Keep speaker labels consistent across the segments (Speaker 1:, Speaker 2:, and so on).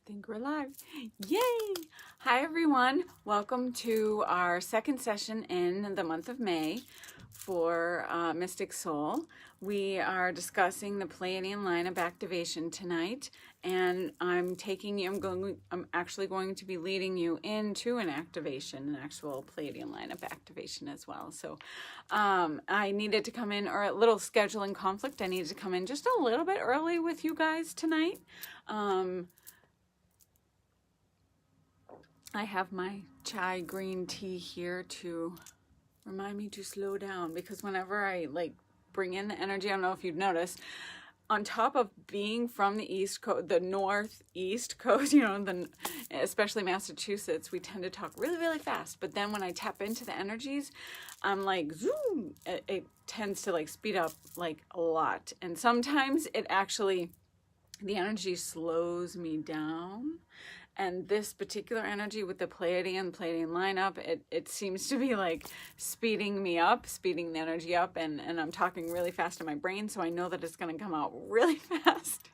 Speaker 1: think we're live. Yay! Hi everyone. Welcome to our second session in the month of May for Mystic Soul. We are discussing the Pleiadian lineup activation tonight, and I'm actually going to be leading you into an activation, an actual Pleiadian lineup activation as well. So I needed to come in, or a little scheduling conflict, I needed to come in just a little bit early with you guys tonight. I have my chai green tea here to remind me to slow down, because whenever I bring in the energy, I don't know if you've noticed, on top of being from the East Coast, the Northeast Coast, especially Massachusetts, we tend to talk really, really fast. But then when I tap into the energies, I'm like, zoom, it tends to speed up a lot. And sometimes it actually, the energy slows me down. And this particular energy with the Pleiadian lineup, it seems to be speeding me up, speeding the energy up, and I'm talking really fast in my brain, so I know that it's going to come out really fast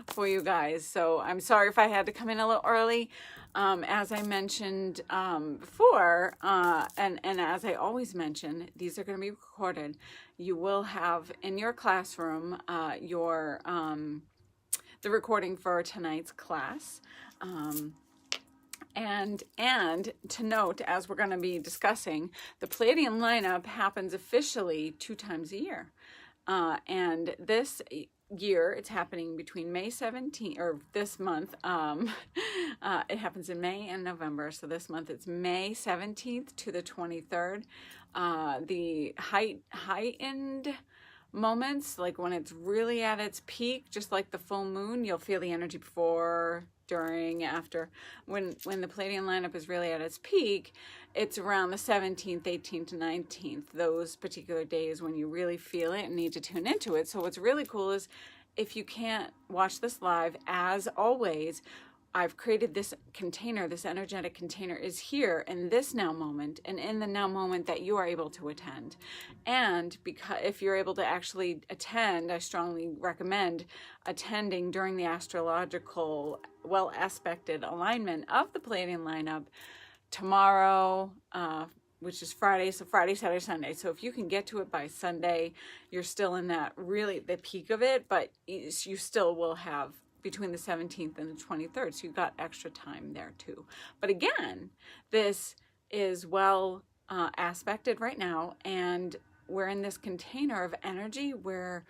Speaker 1: for you guys. So I'm sorry if I had to come in a little early. As I mentioned before, and as I always mention, these are going to be recorded. You will have in your classroom the recording for tonight's class. And to note, as we're going to be discussing, the Pleiadian lineup happens officially 2 times a year. And this year, it's happening between May 17th, or this month, it happens in May and November. So this month it's May 17th to the 23rd. The heightened moments, when it's really at its peak, just like the full moon, you'll feel the energy before, during, after. When the Pleiadian lineup is really at its peak, it's around the 17th, 18th, 19th, those particular days when you really feel it and need to tune into it. So what's really cool is, if you can't watch this live, as always, I've created this container, this energetic container is here in this now moment, and in the now moment that you are able to attend. And because if you're able to actually attend, I strongly recommend attending during the astrological, well-aspected alignment of the Pleiadian lineup tomorrow, which is Friday, so Friday, Saturday, Sunday. So if you can get to it by Sunday, you're still in that really the peak of it, but you still will have between the 17th and the 23rd. So you've got extra time there too. But again, this is well aspected right now, and we're in this container of energy where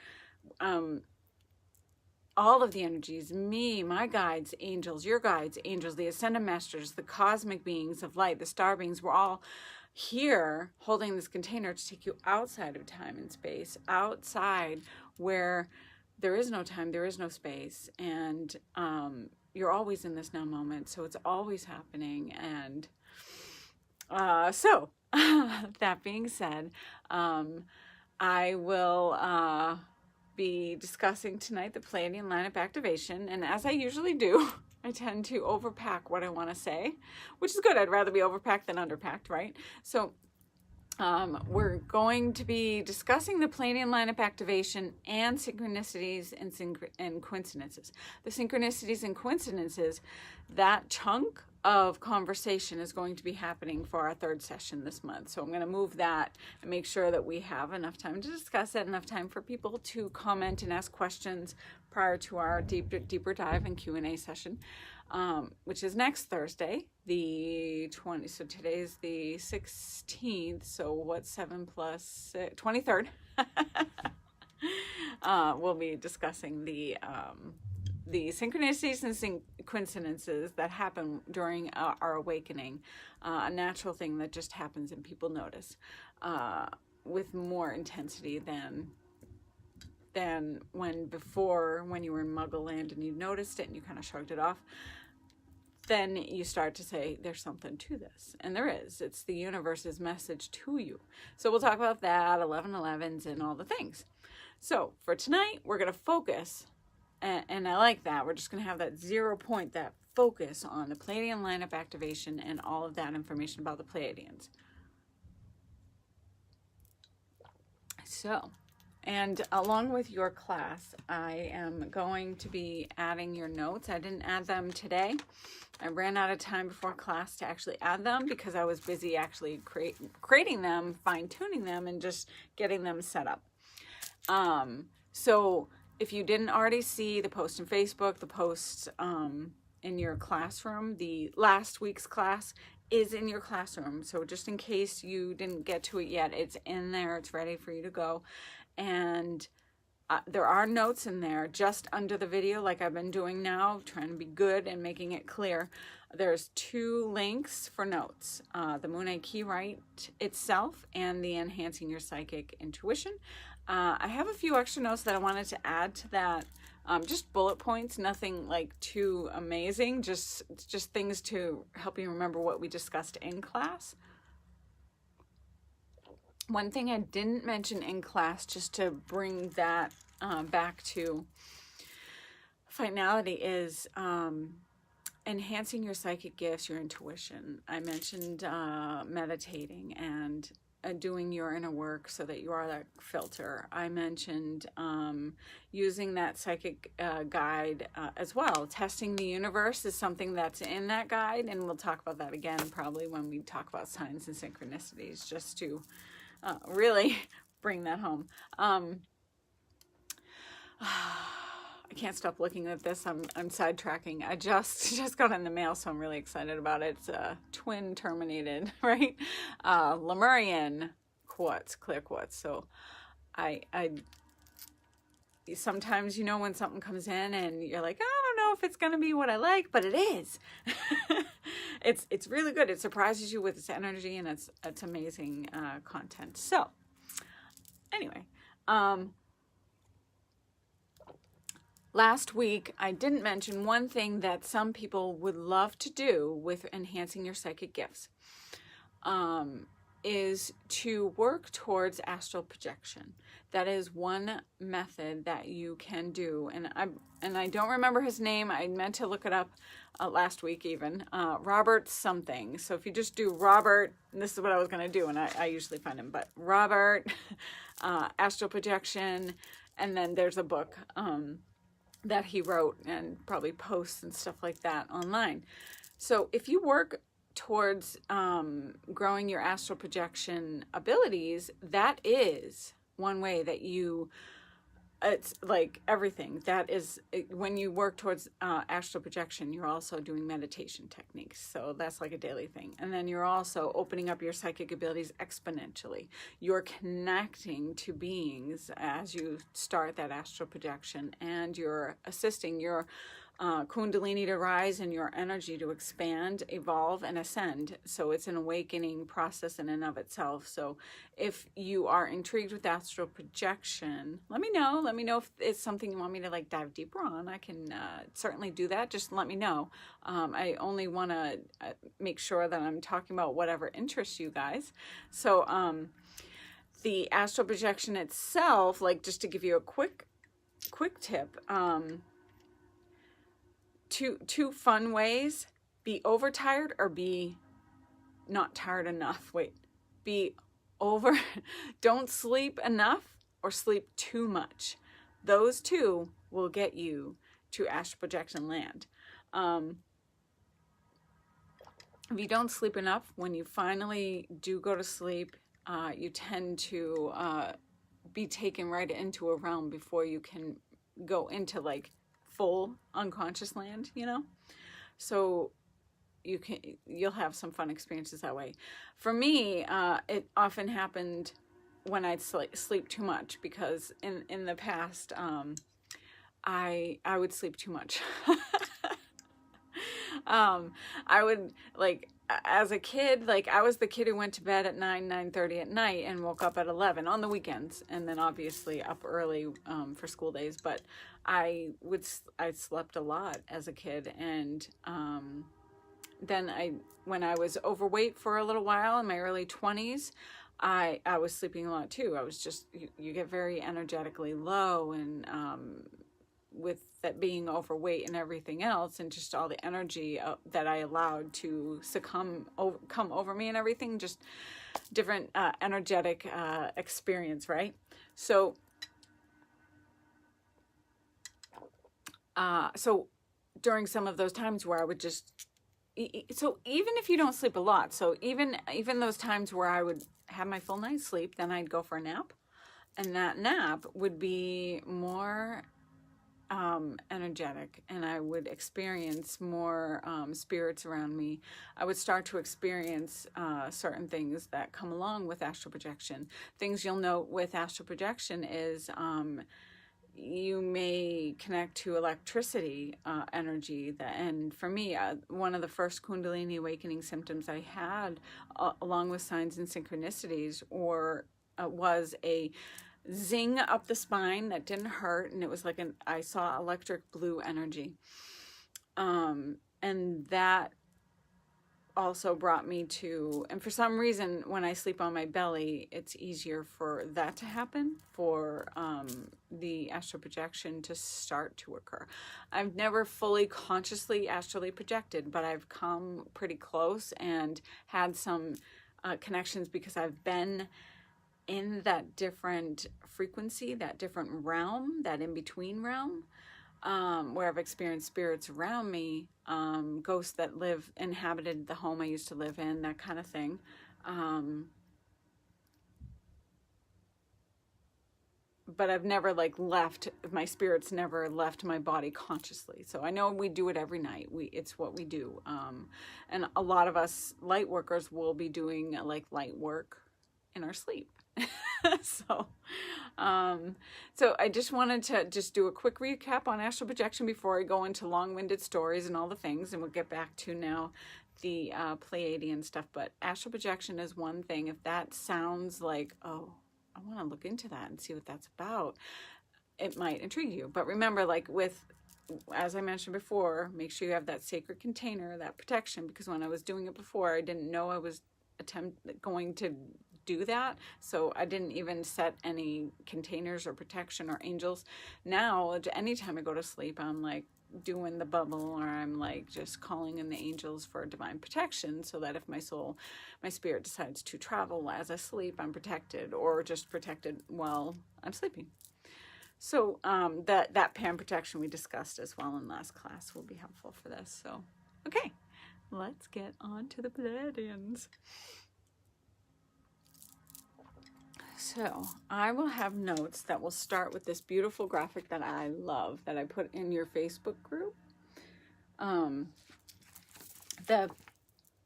Speaker 1: all of the energies, me, my guides, angels, your guides, angels, the ascended masters, the cosmic beings of light, the star beings, we're all here holding this container to take you outside of time and space, outside where there is no time, there is no space, and you're always in this now moment, so it's always happening. And so that being said, I will be discussing tonight the Pleiadian lineup activation, and as I usually do, I tend to overpack what I want to say, which is good. I'd rather be overpacked than underpacked, right? So we're going to be discussing the Pleiadian lineup activation and synchronicities and coincidences. The synchronicities and coincidences, that chunk of conversation is going to be happening for our 3rd session this month. So I'm going to move that and make sure that we have enough time to discuss it, enough time for people to comment and ask questions prior to our deeper dive and Q&A session, which is next Thursday, the 20th. So today's the 16th. So what's 7 plus 6? 23rd. We'll be discussing the synchronicities and coincidences that happen during our awakening, a natural thing that just happens and people notice with more intensity than when you were in Muggle land and you noticed it and you kind of shrugged it off. Then you start to say, there's something to this. And there is. It's the universe's message to you. So we'll talk about that, 1111s and all the things. So for tonight, we're going to focus, and I like that. We're just going to have that 0 point, that focus on the Pleiadian lineup activation and all of that information about the Pleiadians. So And along with your class, I am going to be adding your notes. I didn't add them today. I ran out of time before class to actually add them because I was busy actually creating them, fine-tuning them, and just getting them set up. So if you didn't already see the post in Facebook, the post in your classroom, the last week's class is in your classroom. So just in case you didn't get to it yet, it's in there. It's ready for you to go. And there are notes in there just under the video, like I've been doing now, trying to be good and making it clear. There's 2 links for notes, the Moon Eye Key Right itself and the Enhancing Your Psychic Intuition. I have a few extra notes that I wanted to add to that, just bullet points, nothing like too amazing, just things to help you remember what we discussed in class. One thing I didn't mention in class, just to bring that back to finality, is enhancing your psychic gifts, your intuition. I mentioned meditating and doing your inner work so that you are that filter. I mentioned using that psychic guide as well. Testing the universe is something that's in that guide, and we'll talk about that again probably when we talk about signs and synchronicities, just to really bring that home. I can't stop looking at this. I'm sidetracking. I just got in the mail, so I'm really excited about it. It's a twin terminated, right? Lemurian quartz, clear quartz. So I sometimes, you know, when something comes in and you're like, I don't know if it's going to be what I like, but it is. It's really good. It surprises you with its energy, and it's amazing content. So anyway, last week, I didn't mention one thing that some people would love to do with enhancing your psychic gifts, is to work towards astral projection. That is one method that you can do. And I don't remember his name. I meant to look it up last week even. Robert something. So if you just do Robert, this is what I was going to do, and I usually find him, but Robert, astral projection, and then there's a book that he wrote and probably posts and stuff like that online. So if you work towards growing your astral projection abilities, that is one way that it's like everything. That is, when you work towards astral projection, you're also doing meditation techniques. So that's like a daily thing. And then you're also opening up your psychic abilities exponentially. You're connecting to beings as you start that astral projection, and you're assisting your Kundalini to rise and your energy to expand, evolve, and ascend. So it's an awakening process in and of itself. So if you are intrigued with astral projection, let me know. Let me know if it's something you want me to like dive deeper on. I can certainly do that. Just let me know. I only want to make sure that I'm talking about whatever interests you guys. So the astral projection itself, like just to give you a quick tip, two fun ways: be overtired or be not tired enough. Don't sleep enough or sleep too much. Those two will get you to astral projection land. If you don't sleep enough, when you finally do go to sleep, you tend to be taken right into a realm before you can go into like full unconscious land, you know? So you'll have some fun experiences that way. For me, it often happened when I'd sleep too much, because in the past, I would sleep too much. I would, like, as a kid, like, I was the kid who went to bed at 9:30 at night and woke up at 11 on the weekends, and then obviously up early for school days. But I slept a lot as a kid, and then when I was overweight for a little while in my early 20s, I was sleeping a lot too. I was just, you get very energetically low, and with that being overweight and everything else, and just all the energy that I allowed to come over me and everything, just different energetic experience, right? So So during some of those times where I would just, so even if you don't sleep a lot, so even those times where I would have my full night's sleep, then I'd go for a nap, and that nap would be more energetic, and I would experience more spirits around me. I would start to experience certain things that come along with astral projection. Things you'll note with astral projection is you may connect to electricity energy. And for me, one of the first Kundalini awakening symptoms I had, along with signs and synchronicities, was a zing up the spine that didn't hurt, and it was like I saw electric blue energy, and that also brought me to, and for some reason when I sleep on my belly, it's easier for that to happen, for the astral projection to start to occur. I've never fully consciously astrally projected, but I've come pretty close and had some connections because I've been in that different frequency, that different realm, that in-between realm, where I've experienced spirits around me, ghosts that inhabited the home I used to live in, that kind of thing. But I've never my spirits never left my body consciously. So I know we do it every night. It's what we do. And a lot of us light workers will be doing light work in our sleep. So I just wanted to do a quick recap on astral projection before I go into long-winded stories and all the things, and we'll get back to now the Pleiadian stuff. But astral projection is one thing. If that sounds like, oh, I want to look into that and see what that's about, it might intrigue you. But remember, as I mentioned before, make sure you have that sacred container, that protection, because when I was doing it before, I didn't know I was going to do that, so I didn't even set any containers or protection or angels. Now anytime I go to sleep, I'm doing the bubble, or I'm just calling in the angels for divine protection, so that if my spirit decides to travel as I sleep, I'm protected, or just protected while I'm sleeping. So that pan protection we discussed as well in last class will be helpful for this. So okay, let's get on to the Pleiadians. So I will have notes that will start with this beautiful graphic that I love, that I put in your Facebook group. The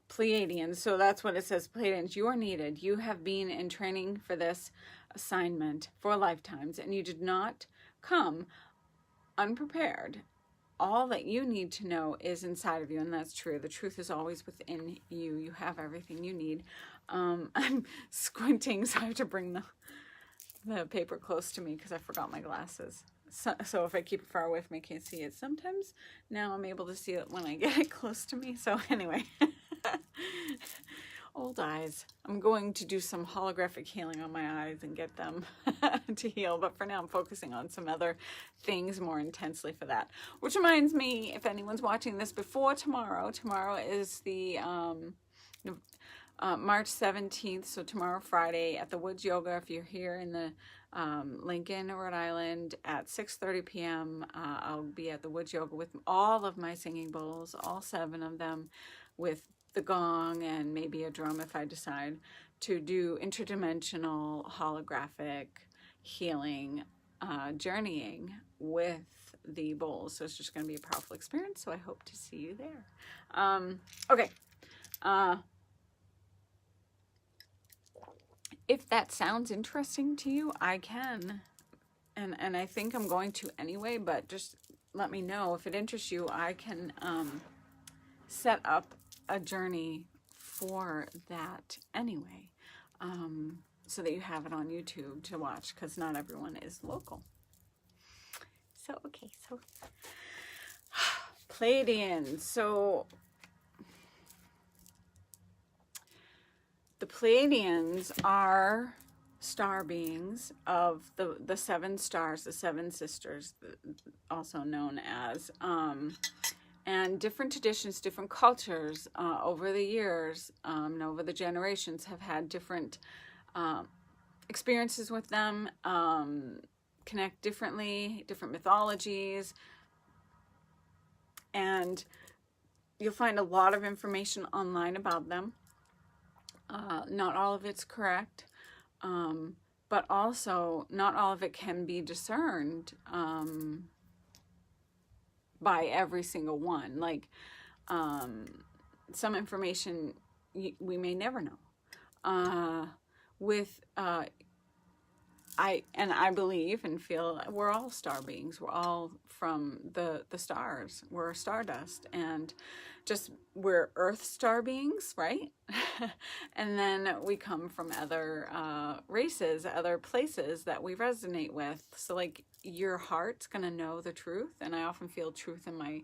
Speaker 1: Pleiadians, so that's what it says, Pleiadians, you are needed. You have been in training for this assignment for lifetimes, and you did not come unprepared. All that you need to know is inside of you, and that's true. The truth is always within you. You have everything you need. I'm squinting, so I have to bring the paper close to me because I forgot my glasses. So if I keep it far away from me, I can't see it. Sometimes now I'm able to see it when I get it close to me. So anyway, old eyes. I'm going to do some holographic healing on my eyes and get them to heal. But for now, I'm focusing on some other things more intensely for that. Which reminds me, if anyone's watching this before tomorrow is the March 17th, so tomorrow, Friday, at the Woods Yoga. If you're here in the Lincoln, Rhode Island, at 6:30 p.m., I'll be at the Woods Yoga with all of my singing bowls, all 7 of them, with the gong and maybe a drum if I decide, to do interdimensional holographic healing, journeying with the bowls. So it's just going to be a powerful experience, so I hope to see you there. Okay. If that sounds interesting to you, I can, and I think I'm going to anyway, but just let me know. If it interests you, I can set up a journey for that anyway, so that you have it on YouTube to watch, because not everyone is local. So, okay, so Pleiadians. So the Pleiadians are star beings of the 7 stars, the 7 sisters, also known as, and different traditions, different cultures over the years and over the generations have had different experiences with them, connect differently, different mythologies, And you'll find a lot of information online about them. Not all of it's correct, but also not all of it can be discerned by every single one. Like some information we may never know. I believe and feel we're all star beings. We're all from the stars. We're stardust, and just we're Earth star beings, right? And then we come from other races, other places that we resonate with. So like your heart's gonna know the truth, and I often feel truth in my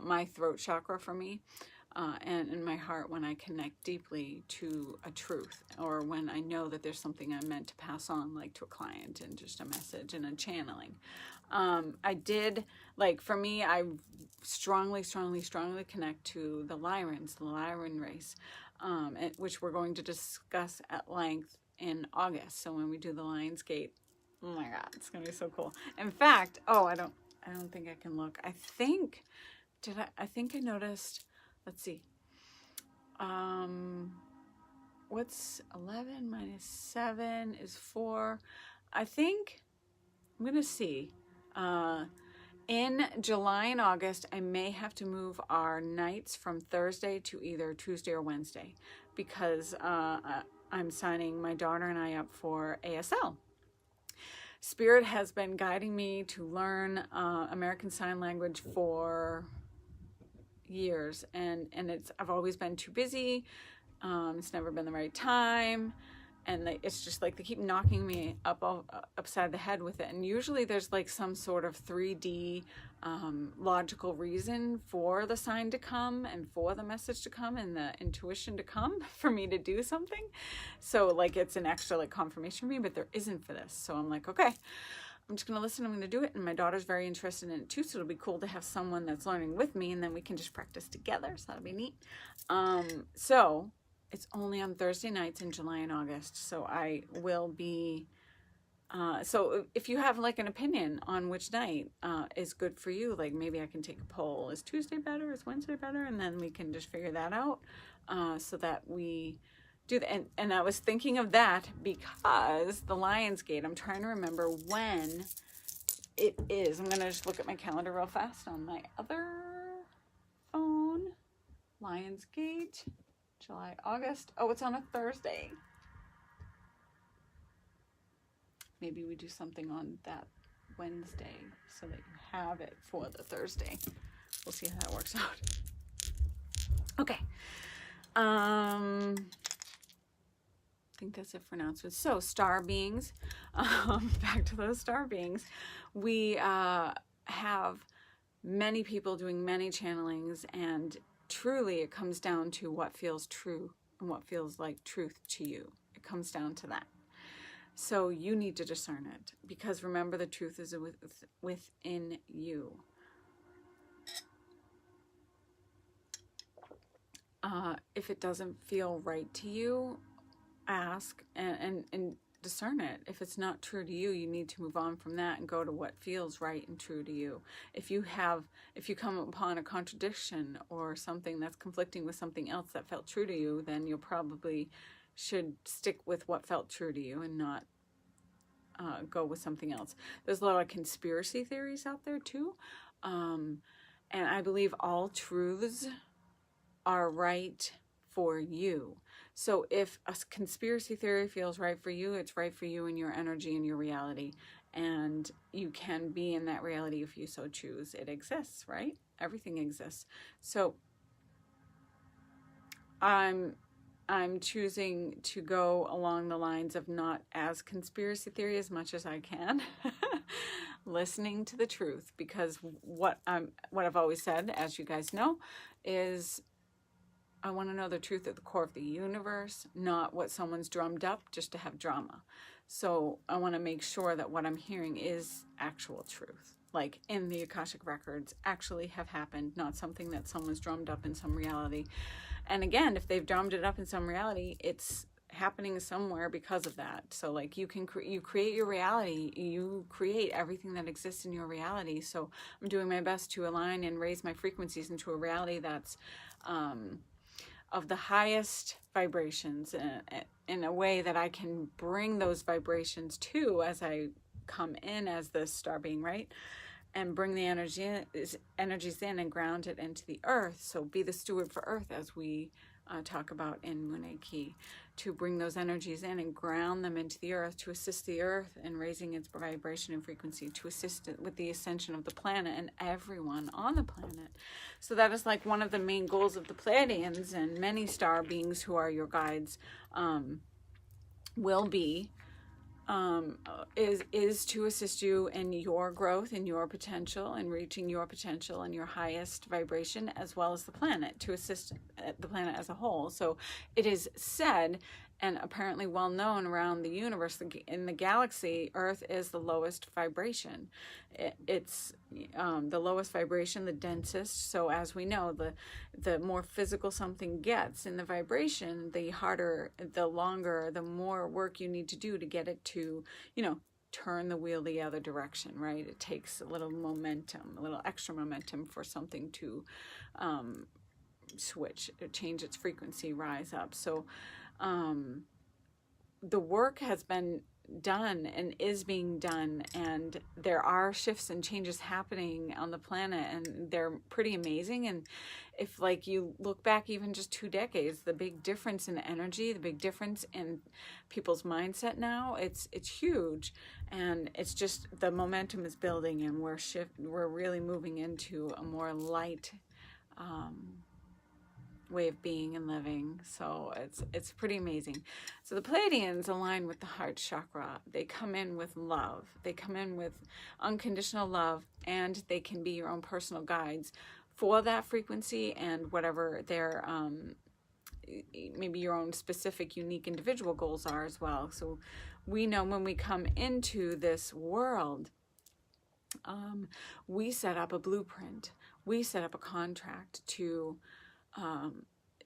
Speaker 1: my throat chakra for me. And in my heart when I connect deeply to a truth, or when I know that there's something I'm meant to pass on, like to a client, and just a message and a channeling. I did, like for me, I strongly connect to the Lyrans, the Lyran race, which we're going to discuss at length in August. So when we do the Lion's Gate, oh my God, it's going to be so cool. In fact, I don't think I can look. I think I noticed, let's see. What's 11 minus 7 is 4. I think I'm going to see. In July and August, I may have to move our nights from Thursday to either Tuesday or Wednesday, because I'm signing my daughter and I up for ASL. Spirit has been guiding me to learn American Sign Language for years, and I've always been too busy. It's never been the right time, and it's just like they keep knocking me upside the head with it. And usually there's like some sort of 3D logical reason for the sign to come, and for the message to come, and the intuition to come for me to do something. So like it's an extra like confirmation for me, but there isn't for this. So I'm like, okay, I'm just going to listen. I'm going to do it. And my daughter's very interested in it too. So it'll be cool to have someone that's learning with me, and then we can just practice together. So that'll be neat. So it's only on Thursday nights in July and August. So I will be, so if you have like an opinion on which night is good for you, like maybe I can take a poll. Is Tuesday better? Is Wednesday better? And then we can just figure that out so that we do that. And I was thinking of that because the Lion's Gate, I'm trying to remember when it is. I'm going to just look at my calendar real fast on my other phone. Lion's Gate, July, August. Oh, it's on a Thursday. Maybe we do something on that Wednesday so that you have it for the Thursday. We'll see how that works out. Okay. I think that's it for announcements. So star beings, back to those star beings. We have many people doing many channelings, and truly it comes down to what feels true and what feels like truth to you. It comes down to that. So you need to discern it, because remember, the truth is within you. If it doesn't feel right to you, ask and discern it. If it's not true to you, you need to move on from that and go to what feels right and true to you. If you come upon a contradiction or something that's conflicting with something else that felt true to you, then you'll probably should stick with what felt true to you and not go with something else. There's a lot of conspiracy theories out there too, and I believe all truths are right for you. So if a conspiracy theory feels right for you, it's right for you in your energy and your reality, and you can be in that reality if you so choose. It exists, right? Everything exists. So I'm choosing to go along the lines of not as conspiracy theory as much as I can, listening to the truth, because what I've always said, as you guys know, is I want to know the truth at the core of the universe, not what someone's drummed up just to have drama. So I want to make sure that what I'm hearing is actual truth, like in the Akashic records, actually have happened, not something that someone's drummed up in some reality. And again, if they've drummed it up in some reality, it's happening somewhere because of that. So like you can you create your reality, you create everything that exists in your reality. So I'm doing my best to align and raise my frequencies into a reality that's of the highest vibrations in a way that I can bring those vibrations to as I come in as the star being, right? And bring the energies in and ground it into the earth. So be the steward for earth, as we talk about in Muneki, to bring those energies in and ground them into the earth, to assist the earth in raising its vibration and frequency, to assist it with the ascension of the planet and everyone on the planet. So that is like one of the main goals of the Pleiadians and many star beings who are your guides will be is to assist you in your growth and your potential and reaching your potential and your highest vibration, as well as the planet, to assist the planet as a whole. So it is said and apparently well known around the universe, in the galaxy, Earth is the lowest vibration. It's the lowest vibration, the densest. So as we know, the more physical something gets in the vibration, the harder, the longer, the more work you need to do to get it to, turn the wheel the other direction, right? It takes a little momentum, a little extra momentum for something to switch, change its frequency, rise up. So the work has been done and is being done, and there are shifts and changes happening on the planet, and they're pretty amazing. And if like you look back even just 2 decades, the big difference in energy, the big difference in people's mindset now, it's huge. And it's just the momentum is building, and we're really moving into a more light way of being and living. So it's pretty amazing. So the Pleiadians align with the heart chakra. They come in with love. They come in with unconditional love, and they can be your own personal guides for that frequency and whatever their maybe your own specific, unique, individual goals are as well. So we know when we come into this world, we set up a blueprint. We set up a contract to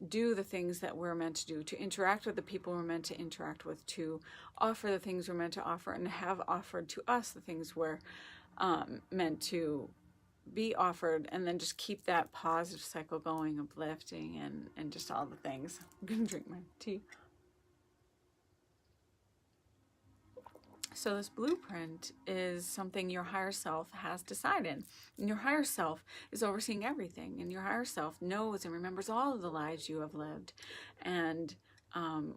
Speaker 1: do the things that we're meant to do, to interact with the people we're meant to interact with, to offer the things we're meant to offer, and have offered to us the things we're meant to be offered, and then just keep that positive cycle going, uplifting, and just all the things. I'm gonna drink my tea. So this blueprint is something your higher self has decided. And your higher self is overseeing everything. And your higher self knows and remembers all of the lives you have lived. And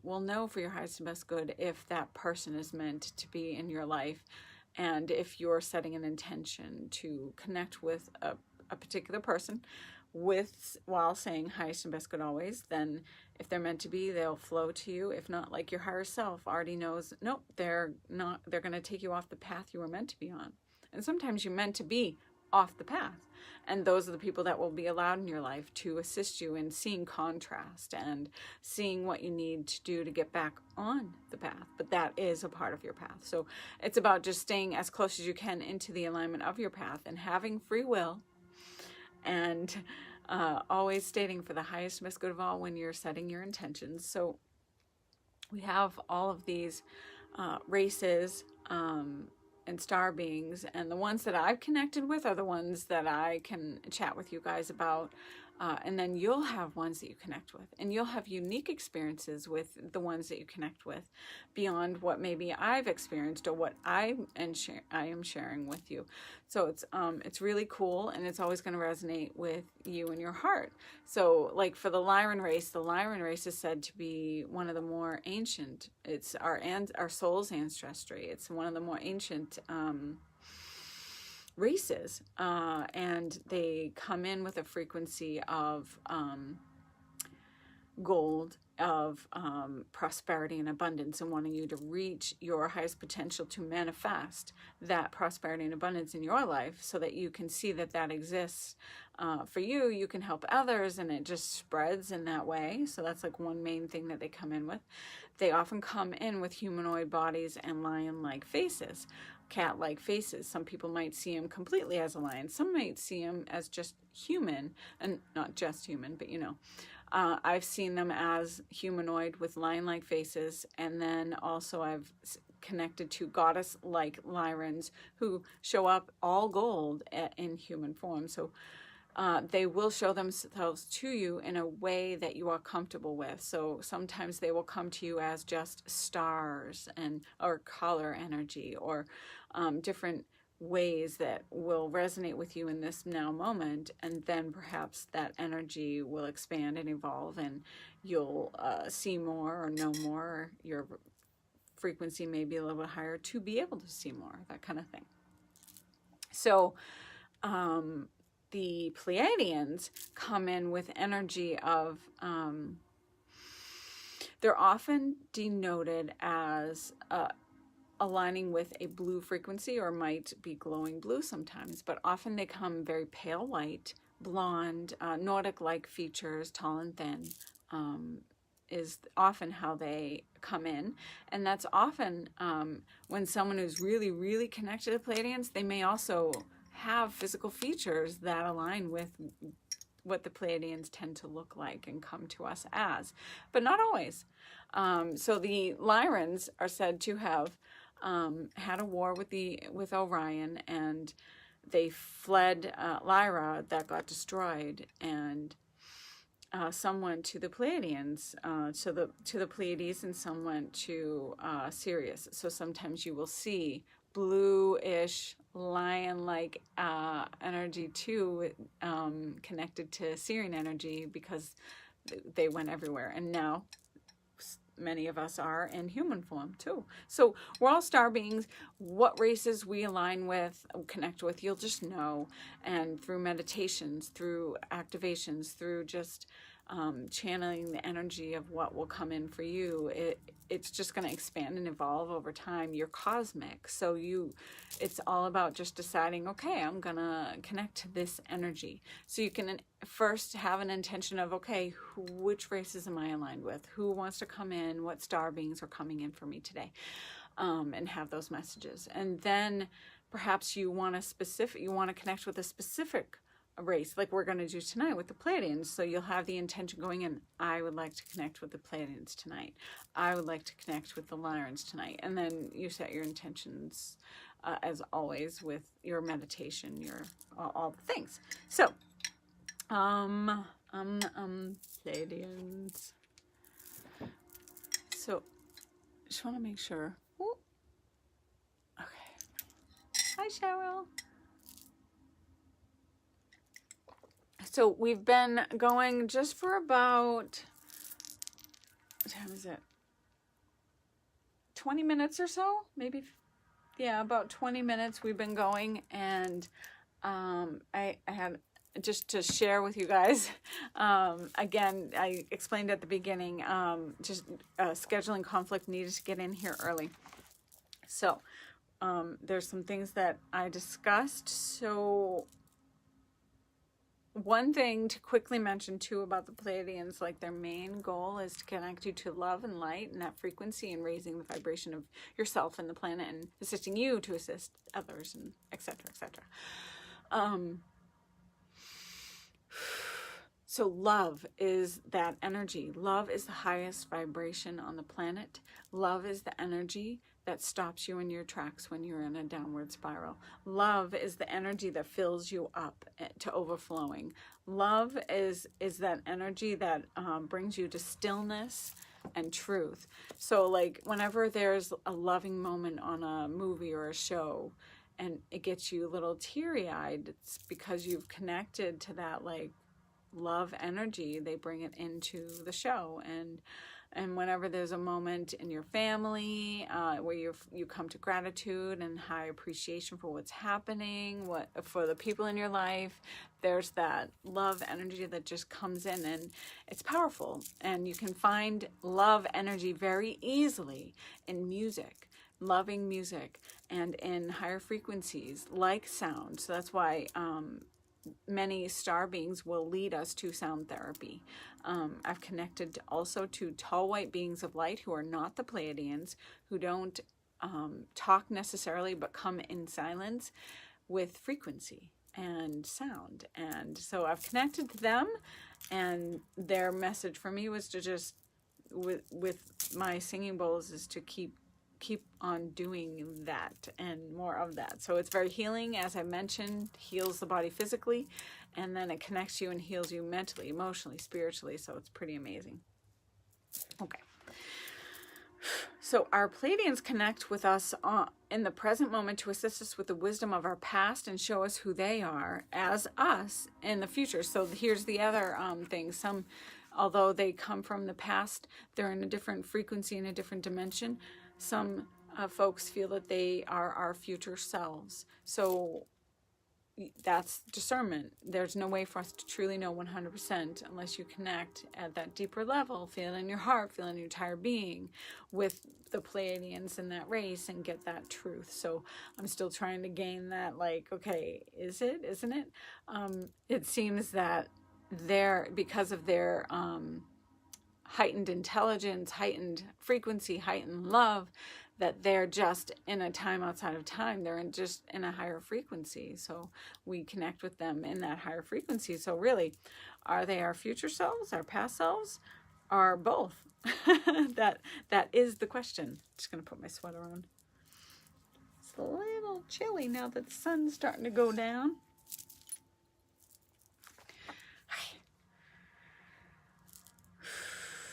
Speaker 1: will know for your highest and best good if that person is meant to be in your life. And if you're setting an intention to connect with a particular person while saying highest and best good always, then if they're meant to be, they'll flow to you. If not, like your higher self already knows, nope, they're not, they're going to take you off the path you were meant to be on. And sometimes you're meant to be off the path. And those are the people that will be allowed in your life to assist you in seeing contrast and seeing what you need to do to get back on the path. But that is a part of your path. So it's about just staying as close as you can into the alignment of your path and having free will, and always stating for the highest and best good of all when you're setting your intentions. So we have all of these races and star beings, and the ones that I've connected with are the ones that I can chat with you guys about. And then you'll have ones that you connect with, and you'll have unique experiences with the ones that you connect with beyond what maybe I've experienced or what I am sharing with you. So it's really cool, and it's always going to resonate with you and your heart. So like for the Lyran race is said to be one of the more ancient. It's our soul's ancestry. It's one of the more ancient races, and they come in with a frequency of gold, of prosperity and abundance, and wanting you to reach your highest potential to manifest that prosperity and abundance in your life so that you can see that that exists for you. You can help others, and it just spreads in that way. So that's like one main thing that they come in with. They often come in with humanoid bodies and lion-like faces, cat-like faces. Some people might see him completely as a lion. Some might see him as just human, and not just human, but I've seen them as humanoid with lion-like faces, and then also I've connected to goddess-like Lyrans who show up all gold in human form. So they will show themselves to you in a way that you are comfortable with. So sometimes they will come to you as just stars or color energy, or different ways that will resonate with you in this now moment, and then perhaps that energy will expand and evolve, and you'll see more or know more, or your frequency may be a little bit higher to be able to see more, that kind of thing. So the Pleiadians come in with energy of, they're often denoted as aligning with a blue frequency, or might be glowing blue sometimes, but often they come very pale white, blonde, Nordic-like features, tall and thin, is often how they come in. And that's often when someone who's really, really connected to Pleiadians, they may also have physical features that align with what the Pleiadians tend to look like and come to us as, but not always. So the Lyrans are said to have had a war with Orion, and they fled Lyra that got destroyed, and some went to the Pleiadians, to the Pleiades, and some went to Sirius. So sometimes you will see blue-ish lion-like energy too, connected to Sirian energy, because they went everywhere, and now many of us are in human form too. So we're all star beings. What races we align with, connect with, you'll just know. And through meditations, through activations, through just channeling the energy of what will come in for you, it's just going to expand and evolve over time. You're cosmic, so it's all about just deciding, okay, I'm going to connect to this energy. So you can first have an intention of, okay, which races am I aligned with? Who wants to come in? What star beings are coming in for me today? And have those messages. And then perhaps you want to connect with a specific race, like we're going to do tonight with the Pleiadians. So you'll have the intention going in, I would like to connect with the Pleiadians tonight. I would like to connect with the Lyrans tonight. And then you set your intentions, as always, with your meditation, your all the things. So, Pleiadians. So, just want to make sure. Ooh. Okay. Hi, Cheryl. So we've been going just for about, what time is it? 20 minutes or so, maybe. Yeah, about 20 minutes we've been going. And I had just to share with you guys, again, I explained at the beginning, just scheduling conflict, needed to get in here early. So there's some things that I discussed. So one thing to quickly mention too about the Pleiadians, like their main goal is to connect you to love and light and that frequency, and raising the vibration of yourself and the planet, and assisting you to assist others, and etc., etc. So love is that energy. Love is the highest vibration on the planet. Love is the energy that stops you in your tracks when you're in a downward spiral. Love is the energy that fills you up to overflowing. Love is that energy that brings you to stillness and truth. So like whenever there's a loving moment on a movie or a show, and it gets you a little teary-eyed, it's because you've connected to that like love energy. They bring it into the show. And whenever there's a moment in your family where you come to gratitude and high appreciation for what's happening, for the people in your life, there's that love energy that just comes in, and it's powerful. And you can find love energy very easily in music, loving music, and in higher frequencies like sound. So that's why many star beings will lead us to sound therapy. I've connected also to tall white beings of light who are not the Pleiadians, who don't talk necessarily but come in silence with frequency. and sound. And so I've connected to them, and their message for me was to just, with my singing bowls, is to keep on doing that and more of that. So it's very healing, as I mentioned, heals the body physically, and then it connects you and heals you mentally, emotionally, spiritually. So it's pretty amazing. Okay. So our Pleiadians connect with us in the present moment to assist us with the wisdom of our past and show us who they are as us in the future. So here's the other thing. Some, although they come from the past, they're in a different frequency, in a different dimension. Some folks feel that they are our future selves. So that's discernment. There's no way for us to truly know 100% unless you connect at that deeper level, feel it in your heart, feel it in your entire being with the Pleiadians in that race and get that truth. So I'm still trying to gain that, like, okay, is it, isn't it? It seems that because of their heightened intelligence, heightened frequency, heightened love, that they're just in a time outside of time. They're just in a higher frequency. So we connect with them in that higher frequency. So really, are they our future selves, our past selves, or both? That is the question. Just going to put my sweater on. It's a little chilly now that the sun's starting to go down.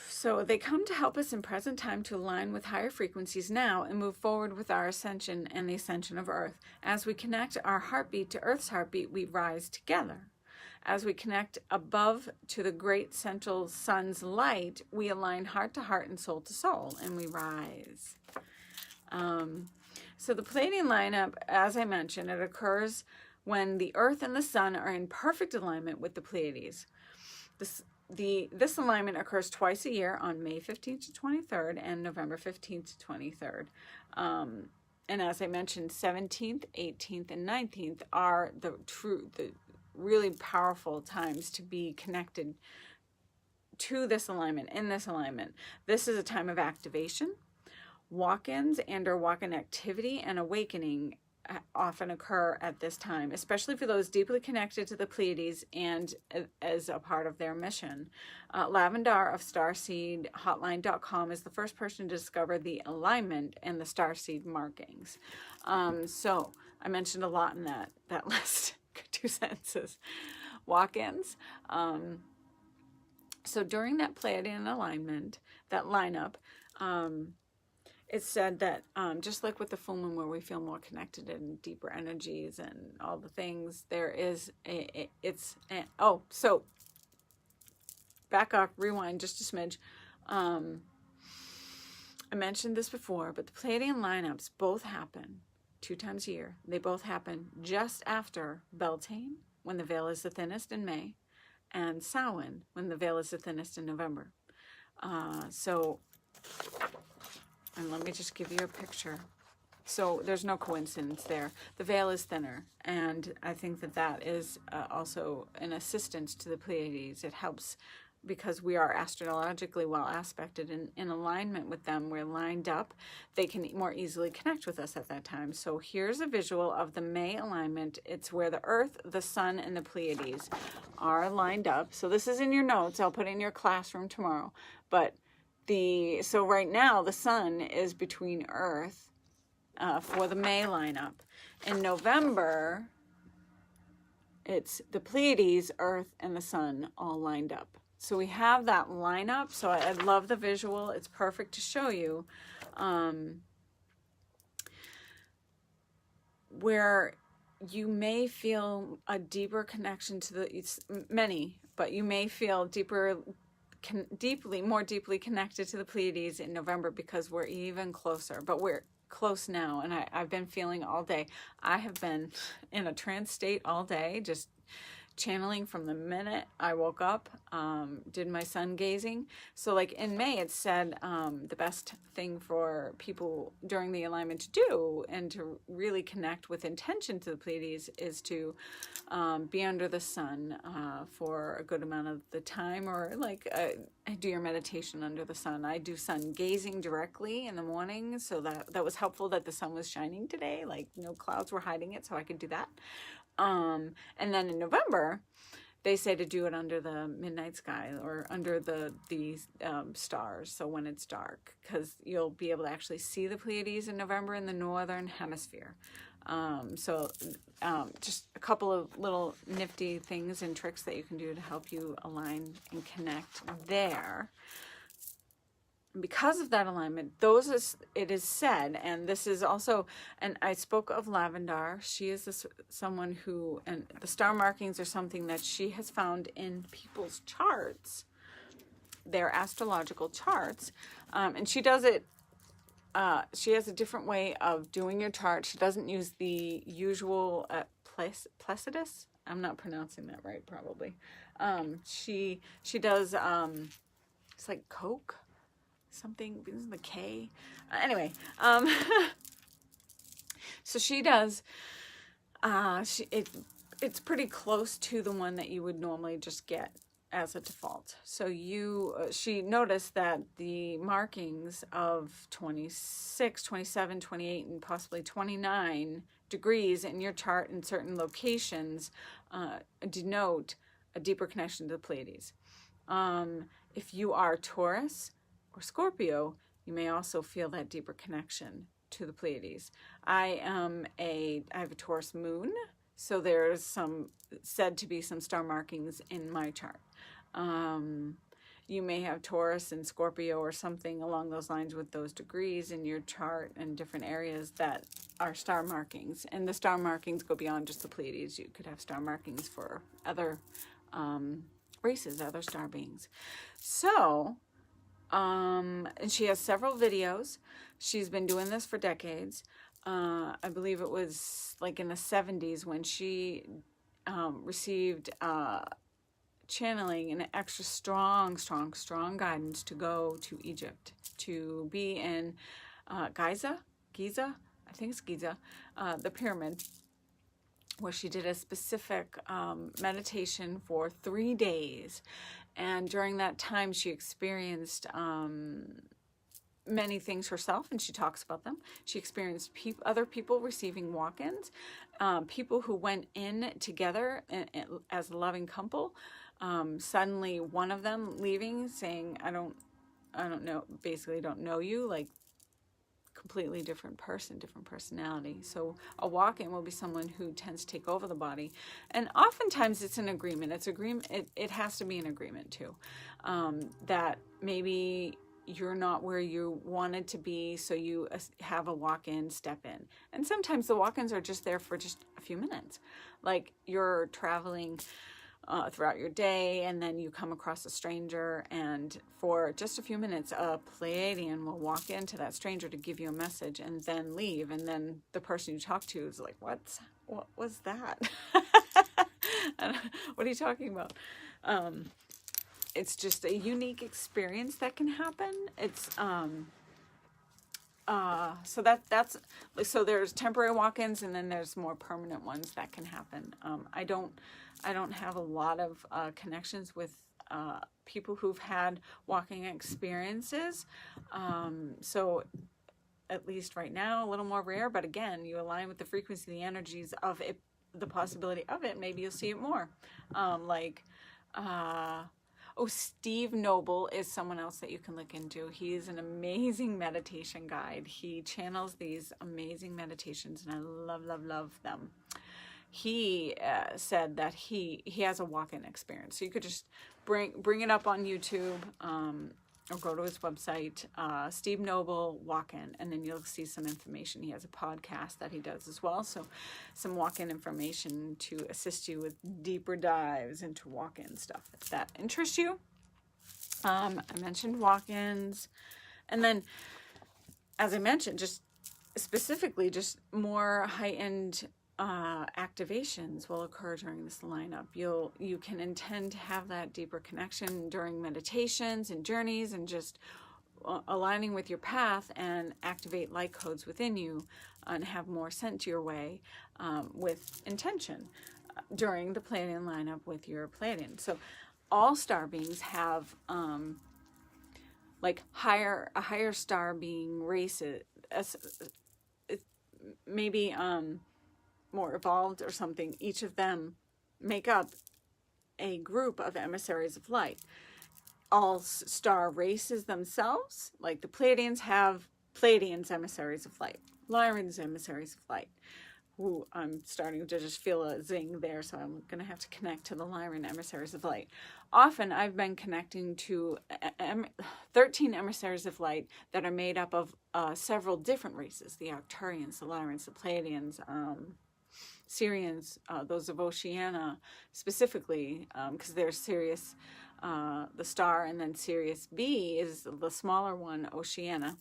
Speaker 1: So they come to help us in present time to align with higher frequencies now and move forward with our ascension and the ascension of Earth. As we connect our heartbeat to Earth's heartbeat, we rise together. As we connect above to the great central sun's light, we align heart to heart and soul to soul, and we rise. So the Pleiadian lineup, as I mentioned, it occurs when the Earth and the Sun are in perfect alignment with the Pleiades. This alignment occurs twice a year on May 15th to 23rd and November 15th to 23rd. And as I mentioned, 17th, 18th, and 19th are the really powerful times to be connected to this alignment, in this alignment. This is a time of activation. Walk-ins and or walk-in activity and awakening often occur at this time, especially for those deeply connected to the Pleiades and as a part of their mission. Lavendar of StarseedHotline.com is the first person to discover the alignment and the starseed markings. So I mentioned a lot in that last 2 sentences. Walk-ins. So during that Pleiadian alignment, that lineup, it's said that just like with the full moon where we feel more connected and deeper energies and all the things, there is so back up, rewind just a smidge. I mentioned this before, but the Pleiadian lineups both happen 2 times a year. They both happen just after Beltane, when the veil is the thinnest in May, and Samhain, when the veil is the thinnest in November. And let me just give you a picture. So there's no coincidence there. The veil is thinner, and I think that is also an assistance to the Pleiades. It helps because we are astrologically well aspected in alignment with them. We're lined up. They can more easily connect with us at that time. So here's a visual of the May alignment. It's where the Earth, the Sun, and the Pleiades are lined up. So this is in your notes. I'll put it in your classroom tomorrow. But so right now the Sun is between Earth for the May lineup. In November, it's the Pleiades, Earth, and the Sun all lined up. So we have that lineup. So I love the visual. It's perfect to show you where you may feel a deeper connection to but you may feel more deeply connected to the Pleiades in November because we're even closer. But we're close now, and I've been feeling all day. I have been in a trance state all day, just channeling from the minute I woke up, did my sun gazing. So like in May, it said the best thing for people during the alignment to do and to really connect with intention to the Pleiades is to be under the sun for a good amount of the time, or like do your meditation under the sun. I do sun gazing directly in the morning, so that was helpful that the sun was shining today, like no clouds were hiding it, so I could do that. And then in November, they say to do it under the midnight sky or under the stars, so when it's dark, because you'll be able to actually see the Pleiades in November in the northern hemisphere. Just a couple of little nifty things and tricks that you can do to help you align and connect there. Because of that alignment, it is said, and this is also, and I spoke of Lavendar. She is someone who, and the star markings are something that she has found in people's charts, their astrological charts, and she does it. She has a different way of doing your chart. She doesn't use the usual Placidus. I'm not pronouncing that right, probably. She does. It's like Coke. Something, the K. Anyway, so she does, it's pretty close to the one that you would normally just get as a default. So she noticed that the markings of 26, 27, 28, and possibly 29 degrees in your chart in certain locations denote a deeper connection to the Pleiades. If you are Taurus or Scorpio, you may also feel that deeper connection to the Pleiades. I have a Taurus moon, so there's said to be some star markings in my chart. You may have Taurus and Scorpio or something along those lines with those degrees in your chart and different areas that are star markings. And the star markings go beyond just the Pleiades. You could have star markings for other races, other star beings. So, and she has several videos. She's been doing this for decades. I believe it was like in the 70s when she received channeling and extra strong guidance to go to Egypt, to be in Giza, I think it's Giza, the pyramid, where she did a specific meditation for 3 days. And during that time, she experienced many things herself, and she talks about them. She experienced other people receiving walk-ins, people who went in together as a loving couple. Suddenly, one of them leaving, saying, "I don't know," basically, "don't know you," like completely different person, different personality. So a walk-in will be someone who tends to take over the body, and oftentimes it's an agreement. It has to be an agreement too, that maybe you're not where you wanted to be, so you have a walk-in, step in. And sometimes the walk-ins are just there for just a few minutes, like you're traveling throughout your day, and then you come across a stranger, and for just a few minutes, a Pleiadian will walk into that stranger to give you a message and then leave, and then the person you talk to is like, what was that? What are you talking about? It's just a unique experience that can happen. It's so there's temporary walk-ins, and then there's more permanent ones that can happen. I don't have a lot of connections with people who've had walking experiences. So at least right now, a little more rare. But again, you align with the frequency, the energies of it, the possibility of it. Maybe you'll see it more. Steve Noble is someone else that you can look into. He is an amazing meditation guide. He channels these amazing meditations, and I love them. He said that he has a walk-in experience. So you could just bring it up on YouTube, or go to his website, Steve Noble walk-in, and then you'll see some information. He has a podcast that he does as well. So some walk-in information to assist you with deeper dives into walk-in stuff, if that interests you. I mentioned walk-ins. And then, as I mentioned, just specifically, just more heightened activations will occur during this lineup. You can intend to have that deeper connection during meditations and journeys, and just aligning with your path and activate light codes within you, and have more sent to your way with intention during the Pleiadian lineup with your Pleiadian. So all star beings have like a higher star being races, maybe more evolved or something, each of them make up a group of emissaries of light. All star races themselves, like the Pleiadians have Pleiadians emissaries of light, Lyran's emissaries of light, who I'm starting to just feel a zing there, so I'm going to have to connect to the Lyran emissaries of light. Often I've been connecting to 13 emissaries of light that are made up of several different races, the Arcturians, the Lyrans, the Pleiadians, Syrians, those of Oceania specifically, because they're Sirius, the star, and then Sirius B is the smaller one, Oceania.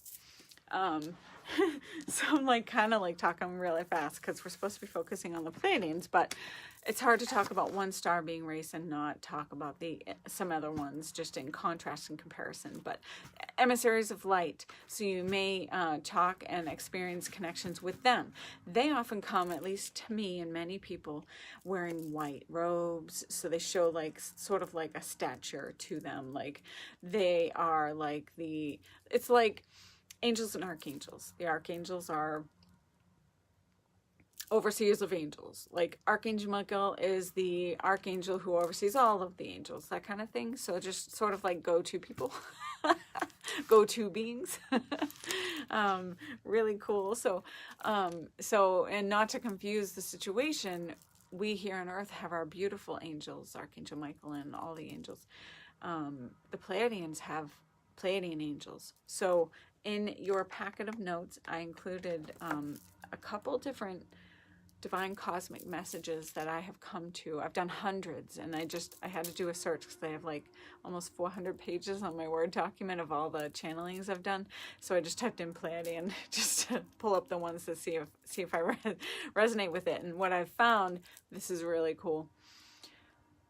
Speaker 1: So I'm like kind of like talking really fast because we're supposed to be focusing on the Pleiadians, but it's hard to talk about one star being race and not talk about some other ones just in contrast and comparison. But emissaries of light, so you may talk and experience connections with them. They often come, at least to me and many people, wearing white robes, so they show like sort of like a stature to them, like they are like it's like angels and archangels. The archangels are overseers of angels. Like Archangel Michael is the archangel who oversees all of the angels, that kind of thing. So just sort of like go-to people, go-to beings. Really cool. So, and not to confuse the situation, we here on earth have our beautiful angels, Archangel Michael and all the angels. The Pleiadians have Pleiadian angels. So in your packet of notes, I included a couple different divine cosmic messages that I have come to. I've done hundreds, and I had to do a search because I have like almost 400 pages on my Word document of all the channelings I've done. So I just typed in Pleiadian just to pull up the ones to see if I resonate with it. And what I've found, this is really cool.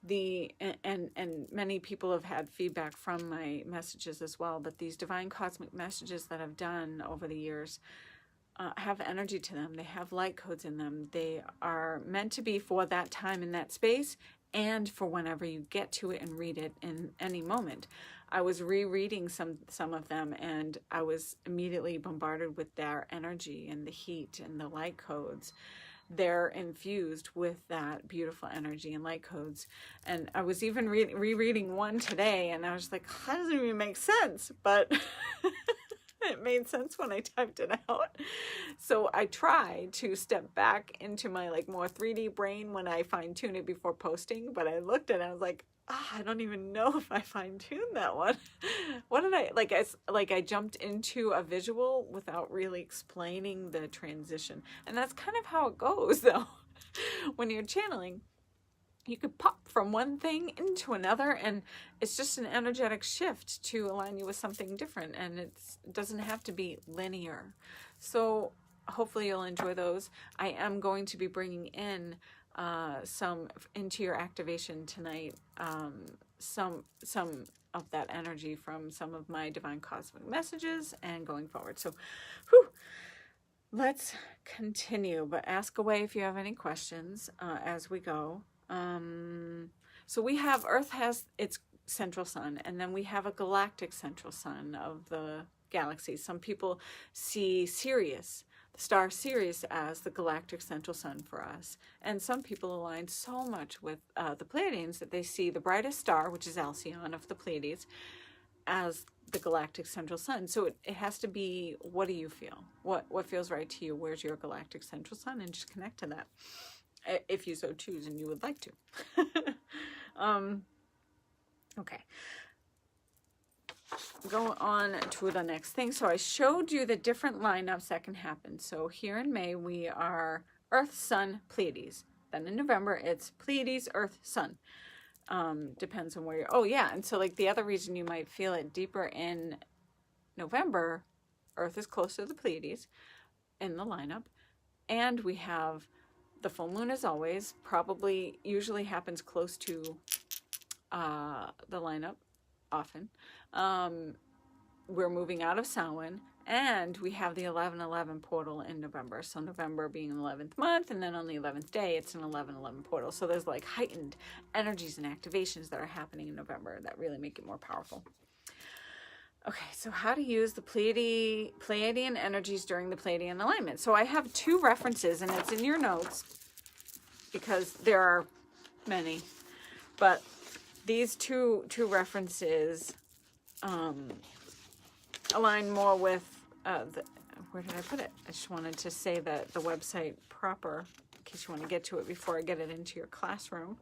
Speaker 1: And many people have had feedback from my messages as well, but these divine cosmic messages that I've done over the years have energy to them. They have light codes in them. They are meant to be for that time in that space and for whenever you get to it and read it in any moment. I was rereading some of them, and I was immediately bombarded with their energy and the heat and the light codes. They're infused with that beautiful energy and light codes. And I was even rereading one today, and I was like, that doesn't even make sense, but it made sense when I typed it out. So I try to step back into my like more 3D brain when I fine tune it before posting, but I looked at it and I was like, I don't even know if I fine-tuned that one. What did I jumped into a visual without really explaining the transition. And that's kind of how it goes though. When you're channeling, you could pop from one thing into another, and it's just an energetic shift to align you with something different, and it doesn't have to be linear. So hopefully you'll enjoy those. I am going to be bringing in some into your activation tonight, some of that energy from some of my divine cosmic messages and going forward. So let's continue, but ask away if you have any questions as we go. So we have, Earth has its central sun, and then we have a galactic central sun of the galaxy. Some people see Sirius, the star Sirius, as the galactic central sun for us. And some people align so much with the Pleiadians that they see the brightest star, which is Alcyon of the Pleiades, as the galactic central sun. So it has to be, what do you feel? What feels right to you? Where's your galactic central sun? And just connect to that, if you so choose and you would like to. Okay. Go on to the next thing. So I showed you the different lineups that can happen. So here in May, we are Earth, Sun, Pleiades. Then in November, it's Pleiades, Earth, Sun. Depends on where you're. Oh, yeah. And so like the other reason you might feel it deeper in November, Earth is close to the Pleiades in the lineup. And we have the full moon, as always, usually happens close to the lineup often. We're moving out of Samhain, and we have the 11/11 portal in November. So November being the 11th month, and then on the 11th day, it's an 11/11 portal. So there's like heightened energies and activations that are happening in November that really make it more powerful. Okay, so how to use the Pleiadian energies during the Pleiadian alignment. So I have two references, and it's in your notes. because there are many, but these two references align more with where did I put it? I just wanted to say the website proper in case you want to get to it before I get it into your classroom.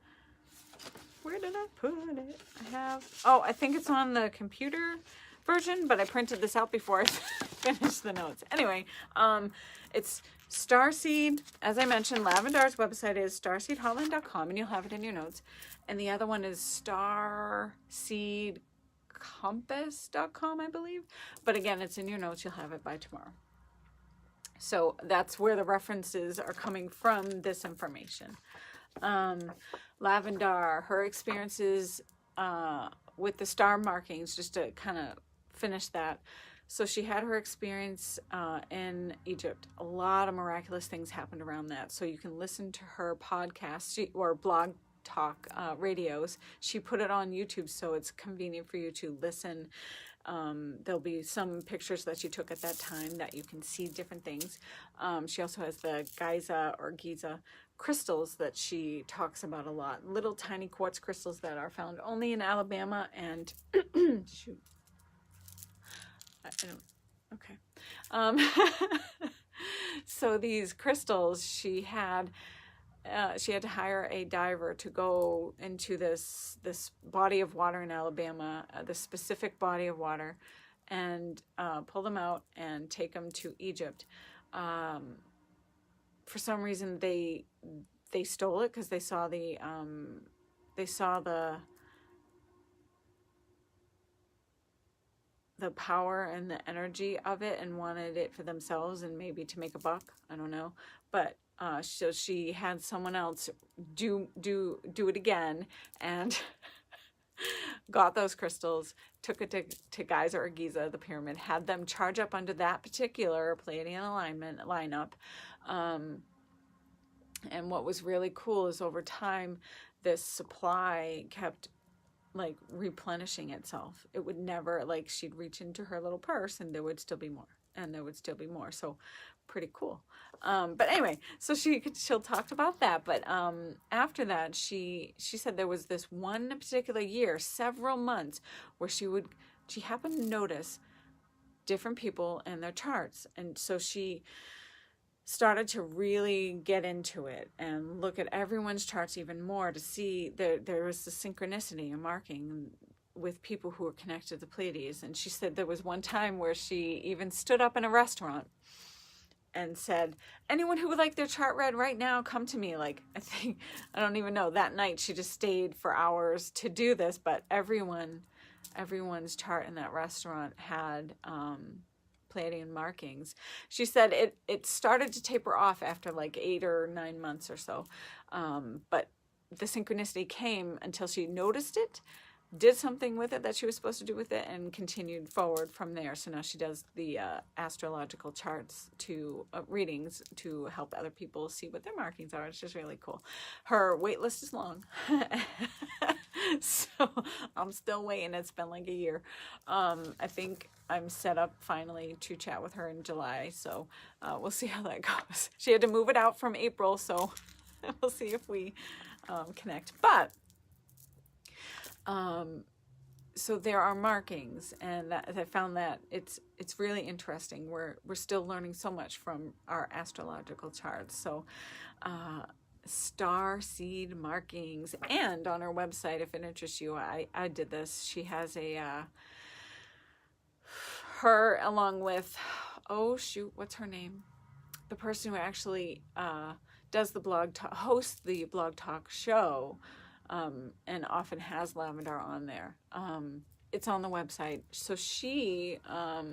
Speaker 1: Where did I put it? I think it's on the computer version, but I printed this out before I finished the notes. Anyway, it's Starseed. As I mentioned, Lavendar's website is starseedhotline.com, and you'll have it in your notes. And the other one is starseedcompass.com, I believe. But again, it's in your notes. You'll have it by tomorrow. So that's where the references are coming from, this information. Lavendar, her experiences with the star markings, just to kind of finish that. So she had her experience in Egypt. A lot of miraculous things happened around that. So you can listen to her podcast or blog talk radios. She put it on YouTube, so it's convenient for you to listen. There'll be some pictures that she took at that time that you can see different things. She also has the Giza crystals that she talks about a lot. Little tiny quartz crystals that are found only in Alabama and shoot. Okay. So these crystals, she had to hire a diver to go into this body of water in Alabama, this specific body of water, and pull them out and take them to Egypt. For some reason, they stole it because they saw the power and the energy of it and wanted it for themselves and maybe to make a buck. I don't know, but so she had someone else do it again and got those crystals, took it to Giza, the pyramid, had them charge up under that particular Pleiadian lineup. And what was really cool is over time, this supply kept like replenishing itself. It would never, like, she'd reach into her little purse and there would still be more, and there would still be more. So pretty cool. But anyway, so she'll talk about that. But after that, she said there was this one particular year, several months, where she happened to notice different people and their charts. And so she started to really get into it and look at everyone's charts even more to see there was the synchronicity and marking with people who were connected to the Pleiades. And she said there was one time where she even stood up in a restaurant and said, anyone who would like their chart read right now, come to me. Like, I don't even know, that night she just stayed for hours to do this, but everyone's chart in that restaurant had Pleiadian markings. She said it started to taper off after like 8 or 9 months or so, but the synchronicity came until she noticed it, did something with it that she was supposed to do with it, and continued forward from there. So now she does the astrological charts to readings to help other people see what their markings are. It's just really cool. Her wait list is long. So I'm still waiting. It's been like a year. I think I'm set up finally to chat with her in July. So we'll see how that goes. She had to move it out from April, so we'll see if we connect. But so there are markings, and I found that it's really interesting. We're still learning so much from our astrological charts. So star seed markings, and on her website, if it interests you, I did this. She has her along with, what's her name? The person who actually does the hosts the blog talk show, and often has Lavendar on there. It's on the website. So she, I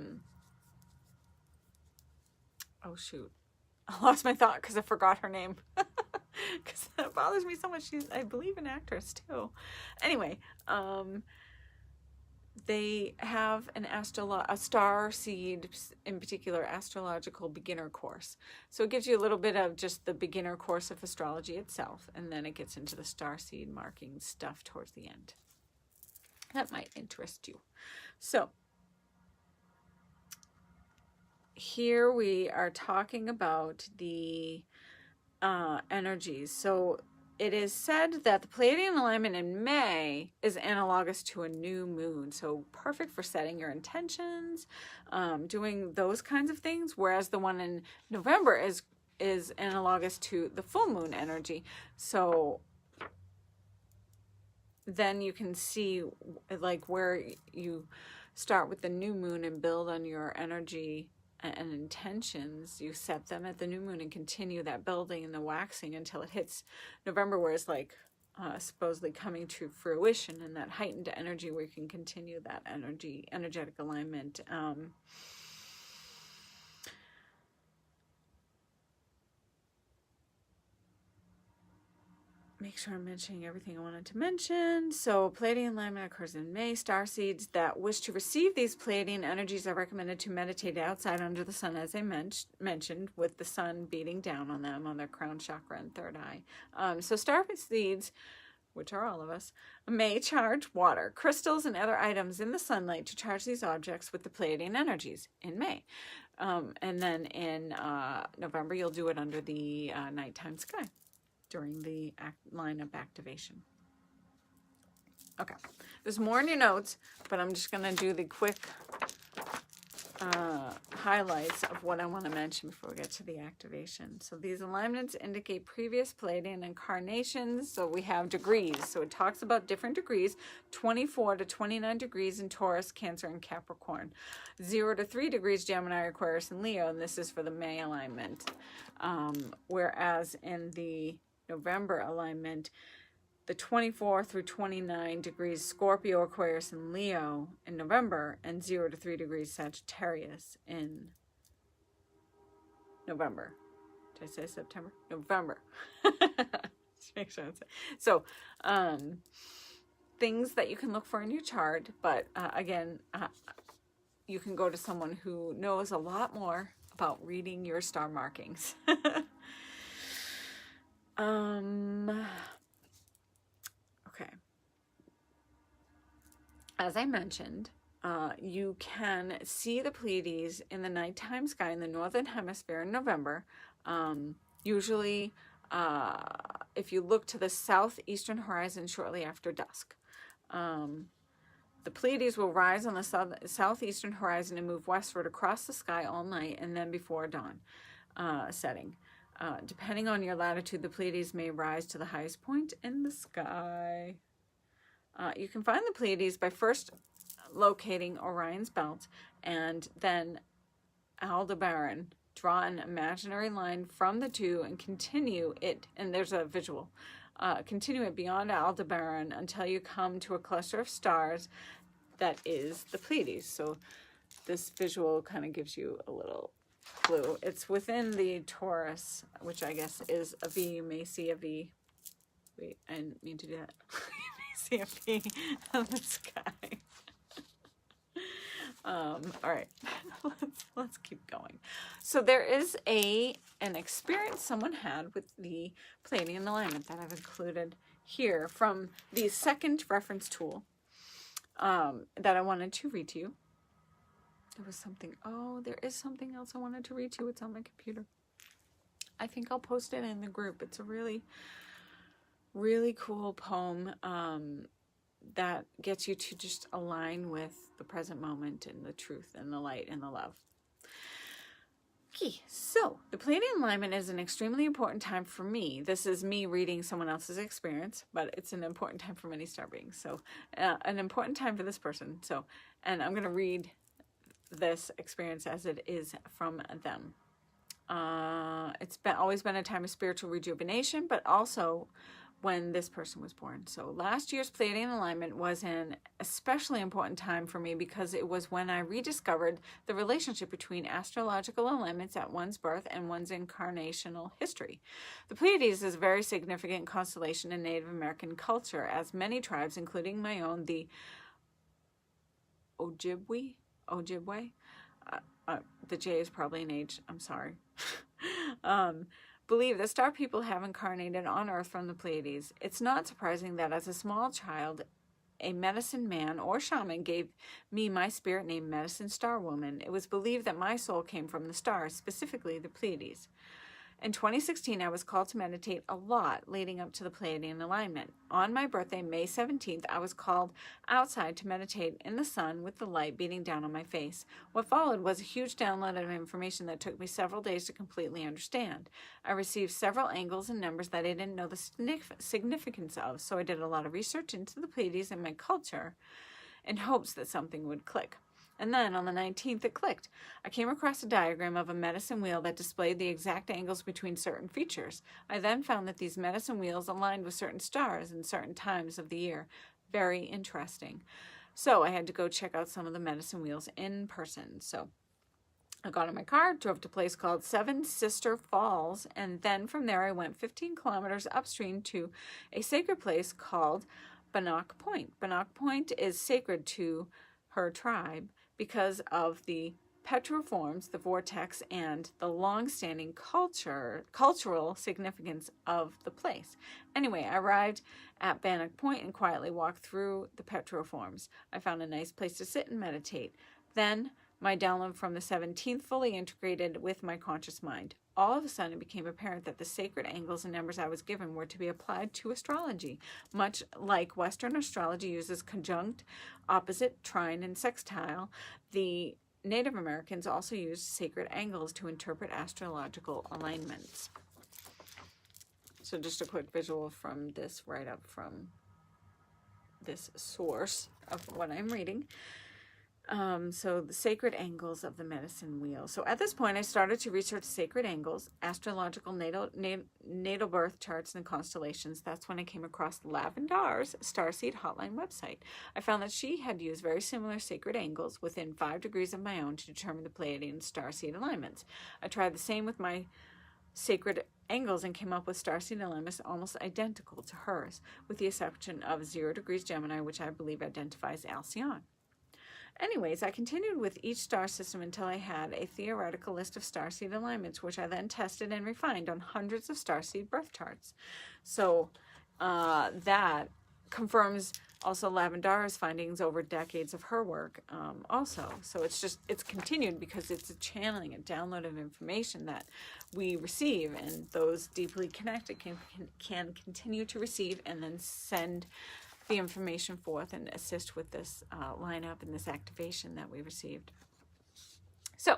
Speaker 1: lost my thought because I forgot her name. Because that bothers me so much. She's, I believe, an actress too. Anyway, they have a star seed, in particular, astrological beginner course. So it gives you a little bit of just the beginner course of astrology itself, and then it gets into the star seed marking stuff towards the end. That might interest you. So here we are talking about the energies. So it is said that the Pleiadian alignment in May is analogous to a new moon. So perfect for setting your intentions, doing those kinds of things. Whereas the one in November is analogous to the full moon energy. So then you can see like where you start with the new moon and build on your energy and intentions. You set them at the new moon and continue that building and the waxing until it hits November, where it's like supposedly coming to fruition, and that heightened energy where you can continue that energetic alignment. Make sure I'm mentioning everything I wanted to mention. So Pleiadian alignment occurs in May. Starseeds that wish to receive these Pleiadian energies are recommended to meditate outside under the sun, as I mentioned, with the sun beating down on them, on their crown chakra and third eye. So starseeds, which are all of us, may charge water, crystals, and other items in the sunlight to charge these objects with the Pleiadian energies in May. And then in November, you'll do it under the nighttime sky during the lineup activation. Okay, there's more in your notes, but I'm just going to do the quick highlights of what I want to mention before we get to the activation. So these alignments indicate previous Pleiadian incarnations. So we have degrees. So it talks about different degrees, 24 to 29 degrees in Taurus, Cancer, and Capricorn. 0 to 3 degrees Gemini, Aquarius, and Leo, and this is for the May alignment. Whereas in the November alignment, the 24 through 29 degrees Scorpio, Aquarius, and Leo in November, and 0 to 3 degrees Sagittarius in November. Did I say September? November. Just make sure it's so. Things that you can look for in your chart, but again, you can go to someone who knows a lot more about reading your star markings. Okay. As I mentioned, you can see the Pleiades in the nighttime sky in the northern hemisphere in November. Usually, if you look to the southeastern horizon shortly after dusk. The Pleiades will rise on the southeastern horizon and move westward across the sky all night and then before dawn setting. Depending on your latitude, the Pleiades may rise to the highest point in the sky. You can find the Pleiades by first locating Orion's belt and then Aldebaran. Draw an imaginary line from the two and continue it, and there's a visual. Continue it beyond Aldebaran until you come to a cluster of stars that is the Pleiades. So this visual kind of gives you a little clue. It's within the Taurus, which I guess is a V. You may see a V. Wait, I didn't mean to do that. You may see a V on the sky. All right, let's keep going. So there is an experience someone had with the Pleiadian alignment that I've included here from the second reference tool that I wanted to read to you. There was something, there is something else I wanted to read to you. It's on my computer. I think I'll post it in the group. It's a really, really cool poem that gets you to just align with the present moment and the truth and the light and the love. Okay, so the Pleiadian alignment is an extremely important time for me. This is me reading someone else's experience, but it's an important time for many star beings. So an important time for this person. So, and I'm going to read this experience as it is from them. It's always been a time of spiritual rejuvenation, but also when this person was born. So last year's Pleiadian alignment was an especially important time for me because it was when I rediscovered the relationship between astrological alignments at one's birth and one's incarnational history. The Pleiades is a very significant constellation in Native American culture, as many tribes, including my own, the Ojibwe, the J is probably an H, I'm sorry, believe that star people have incarnated on Earth from the Pleiades. It's not surprising that as a small child, a medicine man or shaman gave me my spirit name, Medicine Star Woman. It was believed that my soul came from the stars, specifically the Pleiades. In 2016, I was called to meditate a lot leading up to the Pleiadian alignment. On my birthday, May 17th, I was called outside to meditate in the sun with the light beating down on my face. What followed was a huge download of information that took me several days to completely understand. I received several angles and numbers that I didn't know the significance of, so I did a lot of research into the Pleiades and my culture in hopes that something would click. And then on the 19th, it clicked. I came across a diagram of a medicine wheel that displayed the exact angles between certain features. I then found that these medicine wheels aligned with certain stars in certain times of the year. Very interesting. So I had to go check out some of the medicine wheels in person. So I got in my car, drove to a place called Seven Sister Falls, and then from there I went 15 kilometers upstream to a sacred place called Bannock Point. Bannock Point is sacred to her tribe because of the petroforms, the vortex, and the long-standing cultural significance of the place. Anyway, I arrived at Bannock Point and quietly walked through the petroforms. I found a nice place to sit and meditate. Then my download from the 17th fully integrated with my conscious mind. All of a sudden, it became apparent that the sacred angles and numbers I was given were to be applied to astrology. Much like Western astrology uses conjunct, opposite, trine, and sextile, the Native Americans also used sacred angles to interpret astrological alignments. So just a quick visual from this write-up from this source of what I'm reading. So the sacred angles of the medicine wheel. So at this point, I started to research sacred angles, astrological natal birth charts, and constellations. That's when I came across Lavendar's Starseed Hotline website. I found that she had used very similar sacred angles within 5 degrees of my own to determine the Pleiadian starseed alignments. I tried the same with my sacred angles and came up with starseed alignments almost identical to hers, with the exception of 0 degrees Gemini, which I believe identifies Alcyon. Anyways, I continued with each star system until I had a theoretical list of starseed alignments, which I then tested and refined on hundreds of starseed birth charts. So that confirms also Lavendar's findings over decades of her work also. So it's continued because it's a channeling, a download of information that we receive, and those deeply connected can continue to receive and then send the information forth and assist with this lineup and this activation that we received. So,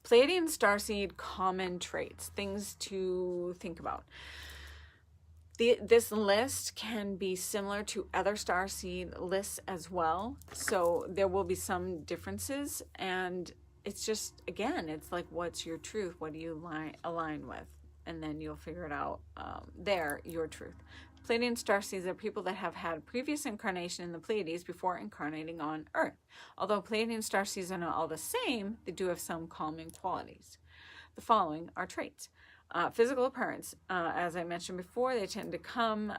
Speaker 1: Pleiadian starseed common traits, things to think about. This list can be similar to other starseed lists as well, so there will be some differences, and it's just, again, it's like, what's your truth? What do you align with? And then you'll figure it out your truth. Pleiadian starseeds are people that have had previous incarnation in the Pleiades before incarnating on Earth. Although Pleiadian starseeds are not all the same, they do have some calming qualities. The following are traits. Physical appearance. As I mentioned before, they tend to come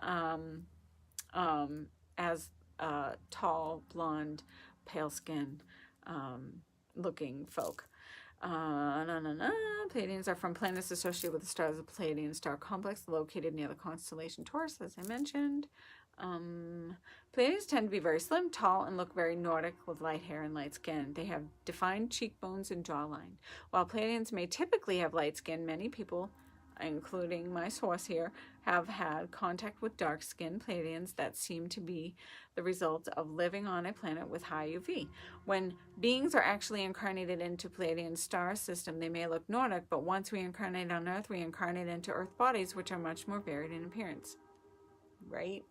Speaker 1: as tall, blonde, pale skin looking folk. Pleiadians are from planets associated with the stars of the Pleiadian star complex located near the constellation Taurus, as I mentioned. Pleiadians tend to be very slim, tall, and look very Nordic with light hair and light skin. They have defined cheekbones and jawline. While Pleiadians may typically have light skin, many people, including my source here, have had contact with dark-skinned Pleiadians that seem to be the result of living on a planet with high UV. When beings are actually incarnated into Pleiadian star system, they may look Nordic, but once we incarnate on Earth, we incarnate into Earth bodies, which are much more varied in appearance. Right?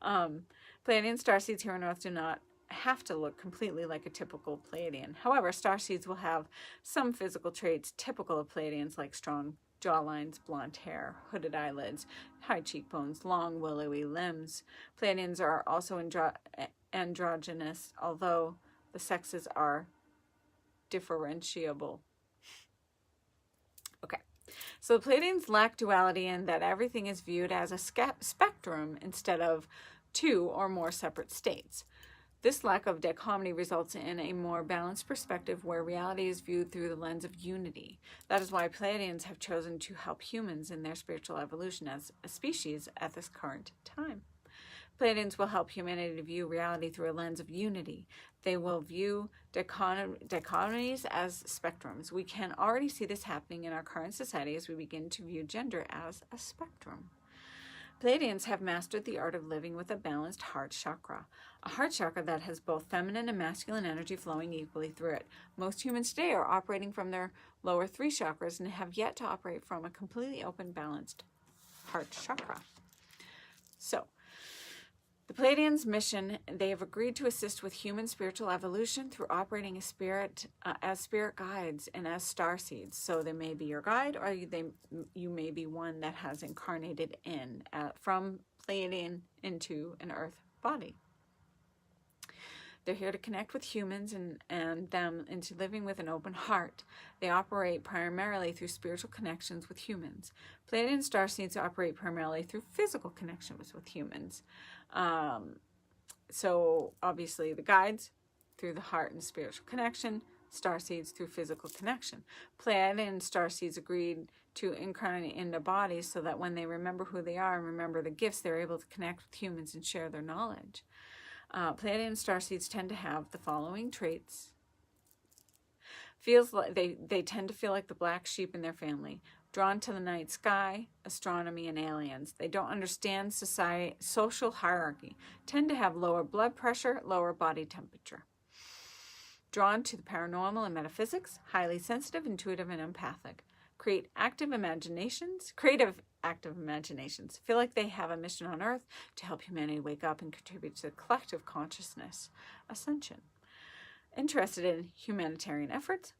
Speaker 1: Pleiadian starseeds here on Earth do not have to look completely like a typical Pleiadian. However, starseeds will have some physical traits typical of Pleiadians, like strong jawlines, blonde hair, hooded eyelids, high cheekbones, long willowy limbs. Pleiadians are also androgynous, although the sexes are differentiable. Okay, so the Pleiadians lack duality in that everything is viewed as a spectrum instead of 2 or more separate states. This lack of dichotomy results in a more balanced perspective where reality is viewed through the lens of unity. That is why Pleiadians have chosen to help humans in their spiritual evolution as a species at this current time. Pleiadians will help humanity to view reality through a lens of unity. They will view dichotomies as spectrums. We can already see this happening in our current society as we begin to view gender as a spectrum. Pleiadians have mastered the art of living with a balanced heart chakra, a heart chakra that has both feminine and masculine energy flowing equally through it. Most humans today are operating from their lower 3 chakras and have yet to operate from a completely open, balanced heart chakra. So, the Pleiadians' mission, they have agreed to assist with human spiritual evolution through operating as spirit guides and as star seeds. So they may be your guide, or you may be one that has incarnated in from Pleiadian into an earth body. They're here to connect with humans and them into living with an open heart. They operate primarily through spiritual connections with humans. Pleiadian starseeds operate primarily through physical connections with humans. So obviously the guides through the heart and spiritual connection, starseeds through physical connection. Pleiadian starseeds agreed to incarnate into bodies so that when they remember who they are and remember the gifts, they're able to connect with humans and share their knowledge. Pleiadian starseeds tend to have the following traits. Feels like they tend to feel like the black sheep in their family, drawn to the night sky, astronomy, and aliens. They don't understand social hierarchy, tend to have lower blood pressure, lower body temperature. Drawn to the paranormal and metaphysics, highly sensitive, intuitive, and empathic. Creative active imaginations, feel like they have a mission on Earth to help humanity wake up and contribute to the collective consciousness. Ascension. Interested in humanitarian efforts,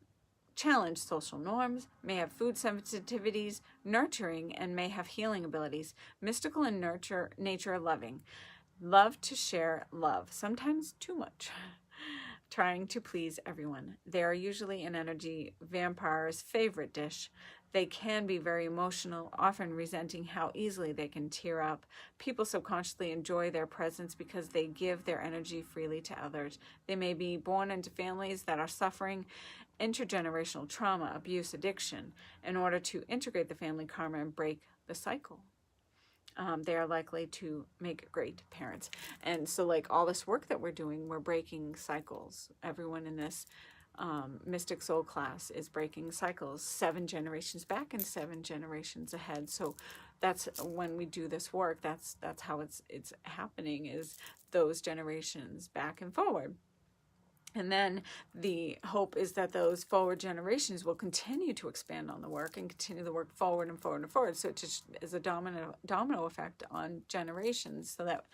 Speaker 1: challenge social norms, may have food sensitivities, nurturing, and may have healing abilities, mystical and nature loving, love to share love, sometimes too much, trying to please everyone. They are usually an energy vampire's favorite dish. They can be very emotional, often resenting how easily they can tear up. People subconsciously enjoy their presence because they give their energy freely to others. They may be born into families that are suffering intergenerational trauma, abuse, addiction, in order to integrate the family karma and break the cycle. They are likely to make great parents. And so like all this work that we're doing, we're breaking cycles. Everyone in this Mystic Soul class is breaking cycles 7 generations back and 7 generations ahead. So that's when we do this work, that's how it's happening, is those generations back and forward. And then the hope is that those forward generations will continue to expand on the work and continue the work forward and forward and forward. So it just is a domino effect on generations, so that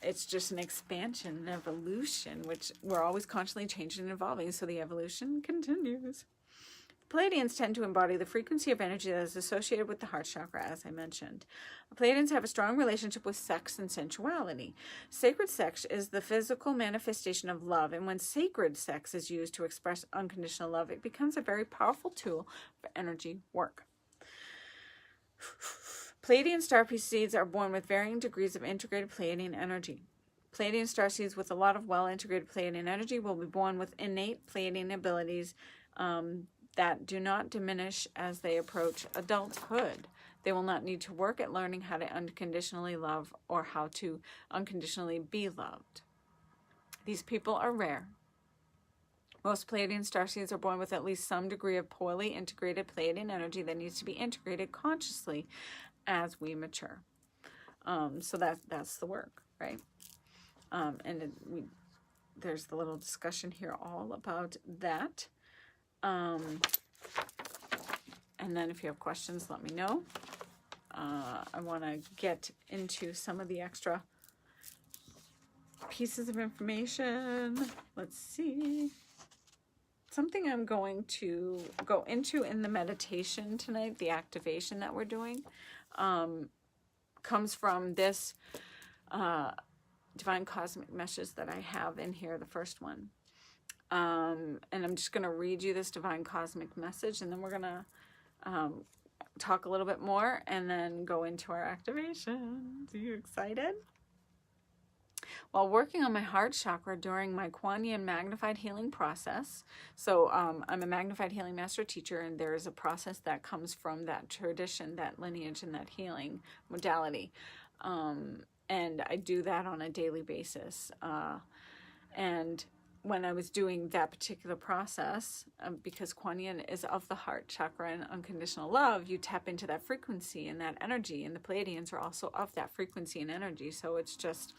Speaker 1: it's just an expansion, an evolution, which we're always constantly changing and evolving. So the evolution continues. Pleiadians tend to embody the frequency of energy that is associated with the heart chakra, as I mentioned. Pleiadians have a strong relationship with sex and sensuality. Sacred sex is the physical manifestation of love, and when sacred sex is used to express unconditional love, it becomes a very powerful tool for energy work. Pleiadian star seeds are born with varying degrees of integrated Pleiadian energy. Pleiadian star seeds with a lot of well-integrated Pleiadian energy will be born with innate Pleiadian abilities that do not diminish as they approach adulthood. They will not need to work at learning how to unconditionally love or how to unconditionally be loved. These people are rare. Most Pleiadian starseeds are born with at least some degree of poorly integrated Pleiadian energy that needs to be integrated consciously as we mature. So that's the work, right? There's the little discussion here all about that. And then if you have questions, let me know. I want to get into some of the extra pieces of information. Let's see. Something I'm going to go into in the meditation tonight, the activation that we're doing, comes from this divine cosmic message that I have in here, the first one. And I'm just going to read you this divine cosmic message, and then we're going to talk a little bit more and then go into our activation. Are you excited? While working on my heart chakra during my Kuan Yin magnified healing process, so I'm a magnified healing master teacher, and there is a process that comes from that tradition, that lineage, and that healing modality. and I do that on a daily basis. And when I was doing that particular process, because Kuan Yin is of the heart chakra and unconditional love, you tap into that frequency and that energy, and the Pleiadians are also of that frequency and energy, so it's just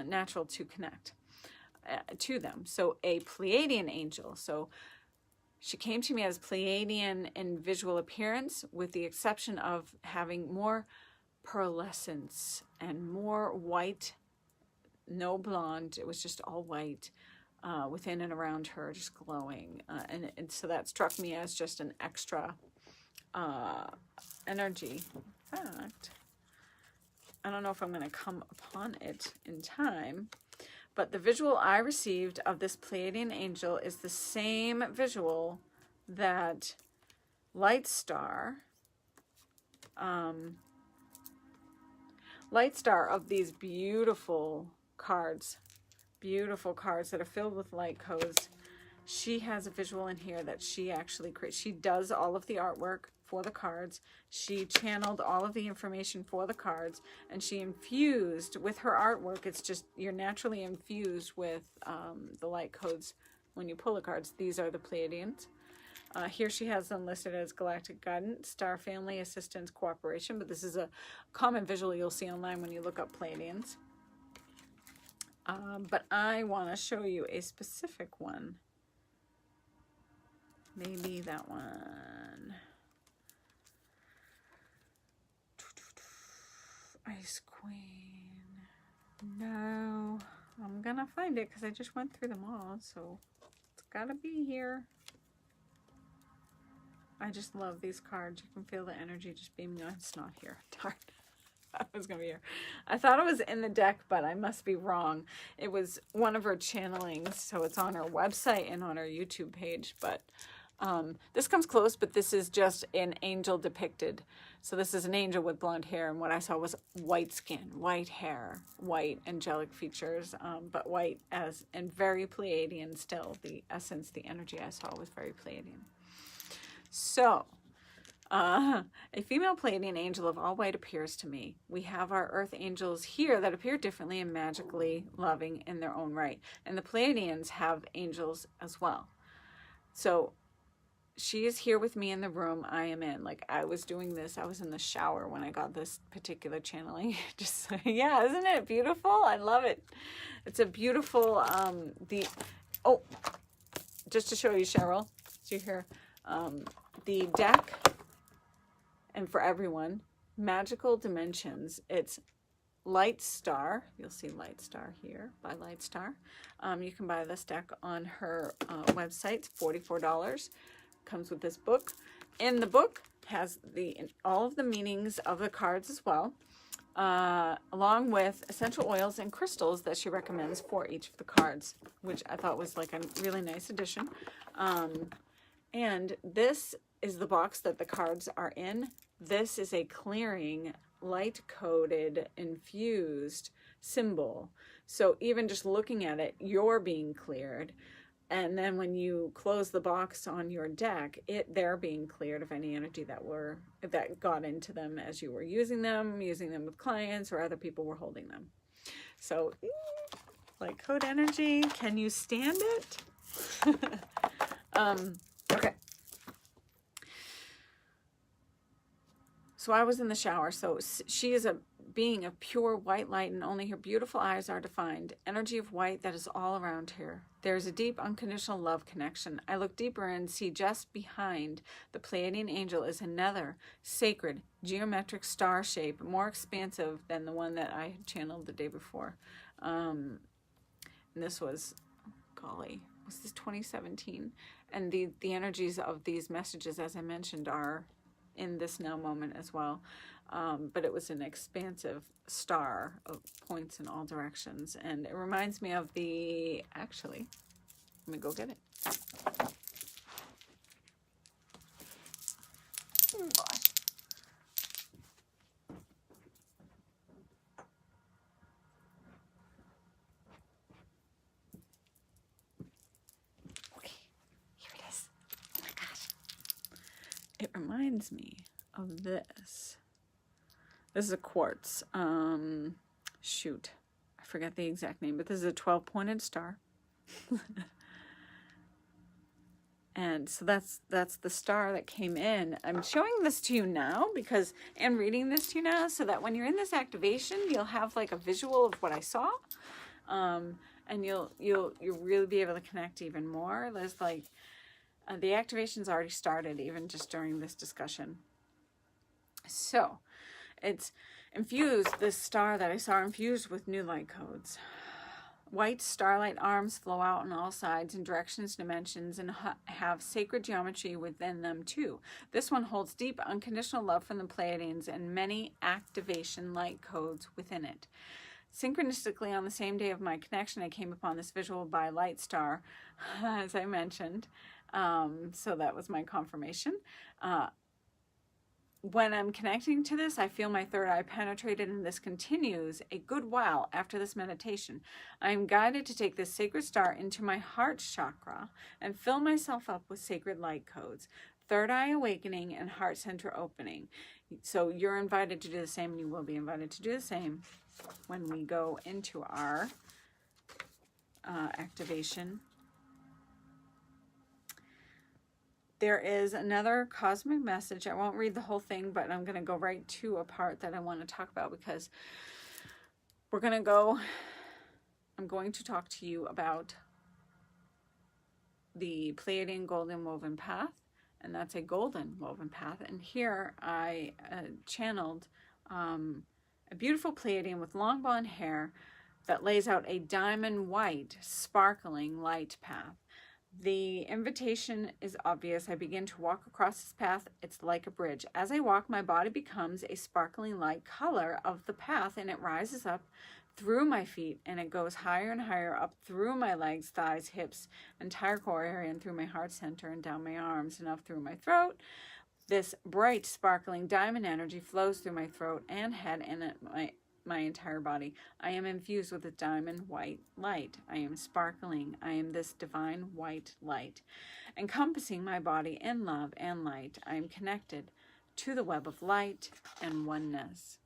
Speaker 1: natural to connect to them. So a Pleiadian angel, so she came to me as Pleiadian in visual appearance, with the exception of having more pearlescence and more white, no blonde, it was just all white within and around her, just glowing. And so that struck me as just an extra energy. In fact, I don't know if I'm going to come upon it in time, but the visual I received of this Pleiadian angel is the same visual that Light Star of these beautiful cards that are filled with light codes. She has a visual in here that she actually creates. She does all of the artwork for the cards. She channeled all of the information for the cards, and she infused with her artwork. It's just, you're naturally infused with the light codes when you pull the cards. These are the Pleiadians. Here she has them listed as galactic guidance, star family, assistance, cooperation, but this is a common visual you'll see online when you look up Pleiadians. But I want to show you a specific one. Maybe that one. Ice Queen. No, I'm gonna find it because I just went through them all, so it's gotta be here. I just love these cards. You can feel the energy just beaming on. It's not here. Darn. I was gonna be here. I thought it was in the deck, but I must be wrong. It was one of her channelings, so it's on her website and on her YouTube page. But this comes close, but this is just an angel depicted. So this is an angel with blonde hair, and what I saw was white skin, white hair, white angelic features, but white as, and very Pleiadian still. The essence, the energy I saw was very Pleiadian. So, a female Pleiadian angel of all white appears to me. We have our earth angels here that appear differently and magically loving in their own right. And the Pleiadians have angels as well. So she is here with me in the room I am in. Like, I was doing this, I was in the shower when I got this particular channeling. Just, yeah, isn't it beautiful? I love it. It's a beautiful, just to show you, Cheryl, so you hear, the deck, and for everyone, Magical Dimensions. It's Light Star. You'll see Light Star here by Light Star. You can buy this deck on her website. It's $44. Comes with this book. In the book has all of the meanings of the cards as well, along with essential oils and crystals that she recommends for each of the cards, which I thought was like a really nice addition. And this is the box that the cards are in. This is a clearing, light-coded, infused symbol. So even just looking at it, you're being cleared. And then when you close the box on your deck, they're being cleared of any energy that got into them as you were using them with clients, or other people were holding them. So, light code energy, can you stand it? Okay. So I was in the shower. So she is a being of pure white light, and only her beautiful eyes are defined. Energy of white that is all around her. There is a deep unconditional love connection. I look deeper and see just behind the Pleiadian angel is another sacred geometric star shape, more expansive than the one that I had channeled the day before. And this was, golly, was this 2017? And the energies of these messages, as I mentioned, are in this now moment as well. But it was an expansive star of points in all directions. And it reminds me of actually, let me go get it. Oh, gosh. Okay, here it is. Oh my gosh. It reminds me of this. This is a quartz. shoot, I forget the exact name, but this is a 12-pointed star. And so that's the star that came in. I'm showing this to you now because, and reading this to you now, so that when you're in this activation, you'll have like a visual of what I saw, and you'll really be able to connect even more. There's like the activation's already started even just during this discussion. So it's infused, this star that I saw infused with new light codes. White starlight arms flow out on all sides in directions, dimensions, and have sacred geometry within them too. This one holds deep, unconditional love from the Pleiadians and many activation light codes within it. Synchronistically, on the same day of my connection, I came upon this visual by light star, as I mentioned. So that was my confirmation. When I'm connecting to this, I feel my third eye penetrated, and this continues a good while after this meditation. I am guided to take this sacred star into my heart chakra and fill myself up with sacred light codes, third eye awakening, and heart center opening. So you're invited to do the same, and you will be invited to do the same when we go into our activation. There is another cosmic message. I won't read the whole thing, but I'm going to go right to a part that I want to talk about, because I'm going to talk to you about the Pleiadian golden woven path, and that's a golden woven path. And here I channeled a beautiful Pleiadian with long blonde hair that lays out a diamond white, sparkling light path. The invitation is obvious. I begin to walk across this path. It's like a bridge. As I walk, my body becomes a sparkling light color of the path, and it rises up through my feet, and it goes higher and higher up through my legs, thighs, hips, entire core area, and through my heart center, and down my arms, and up through my throat. This bright, sparkling diamond energy flows through my throat and head and my entire body. I am infused with a diamond white light. I am sparkling. I am this divine white light, encompassing my body in love and light. I am connected to the web of light and oneness.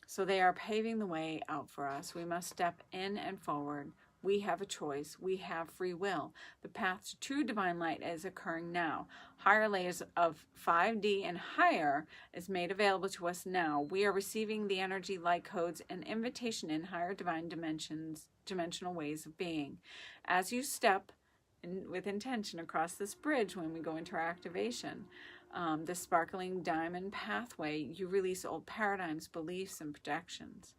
Speaker 1: So they are paving the way out for us. We must step in and forward. We have a choice. We have free will. The path to true divine light is occurring now. Higher layers of 5D and higher is made available to us now. We are receiving the energy, light codes, and invitation in higher divine dimensional ways of being. As you step with intention across this bridge when we go into our activation, the sparkling diamond pathway, you release old paradigms, beliefs, and projections.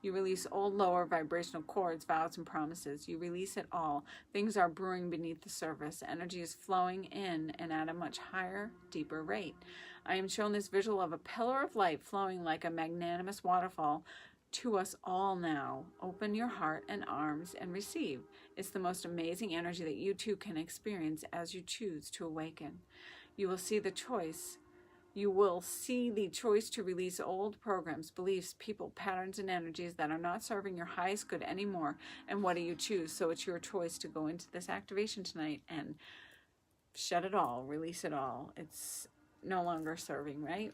Speaker 1: You release old lower vibrational cords, vows, and promises. You release it all. Things are brewing beneath the surface. Energy is flowing in and at a much higher, deeper rate. I am shown this visual of a pillar of light flowing like a magnanimous waterfall to us all now. Open your heart and arms and receive. It's the most amazing energy that you too can experience as you choose to awaken. You will see the choice. You will see the choice to release old programs, beliefs, people, patterns, and energies that are not serving your highest good anymore. And what do you choose? So it's your choice to go into this activation tonight and shut it all, release it all. It's no longer serving, right?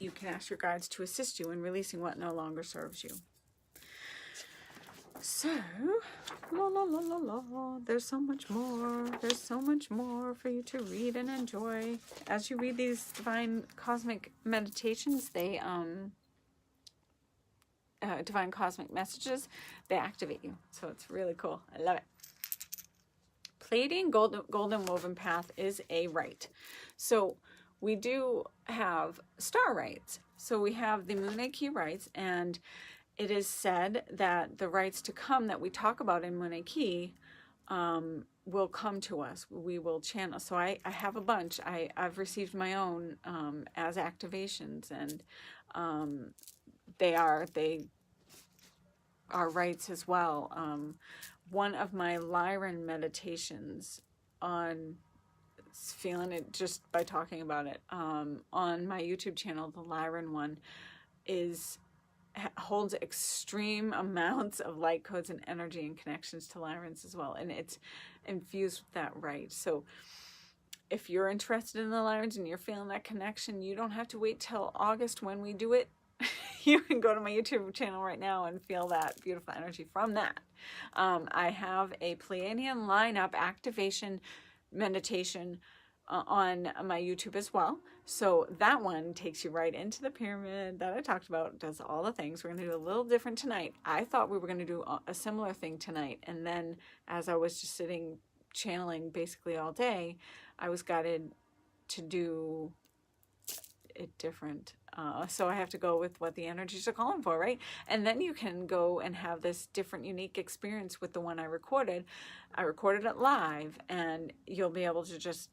Speaker 1: You can ask your guides to assist you in releasing what no longer serves you. So, there's so much more. There's so much more for you to read and enjoy. As you read these divine cosmic meditations, they, divine cosmic messages, they activate you. So it's really cool. I love it. Pleiadian golden woven path is a rite. So we do have star rites. So we have the Moon Key rites, and it is said that the rites to come that we talk about in Moon Key will come to us. We will channel. So I have a bunch. I've received my own as activations, and they are rites as well. One of my Lyran meditations on feeling it just by talking about it on my YouTube channel, the Lyran one, holds extreme amounts of light codes and energy and connections to Lyrans as well, and it's infused with that right. So if you're interested in the Lyrans and you're feeling that connection, you don't have to wait till August when we do it. you can go to my YouTube channel right now and feel that beautiful energy from that. I have a Pleiadian lineup activation meditation on my YouTube as well. So that one takes you right into the pyramid that I talked about, does all the things. We're going to do a little different tonight. I thought we were going to do a similar thing tonight. And then as I was just sitting channeling basically all day, I was guided to do it different. So I have to go with what the energies are calling for, right? And then you can go and have this different, unique experience with the one I recorded. I recorded it live, and you'll be able to just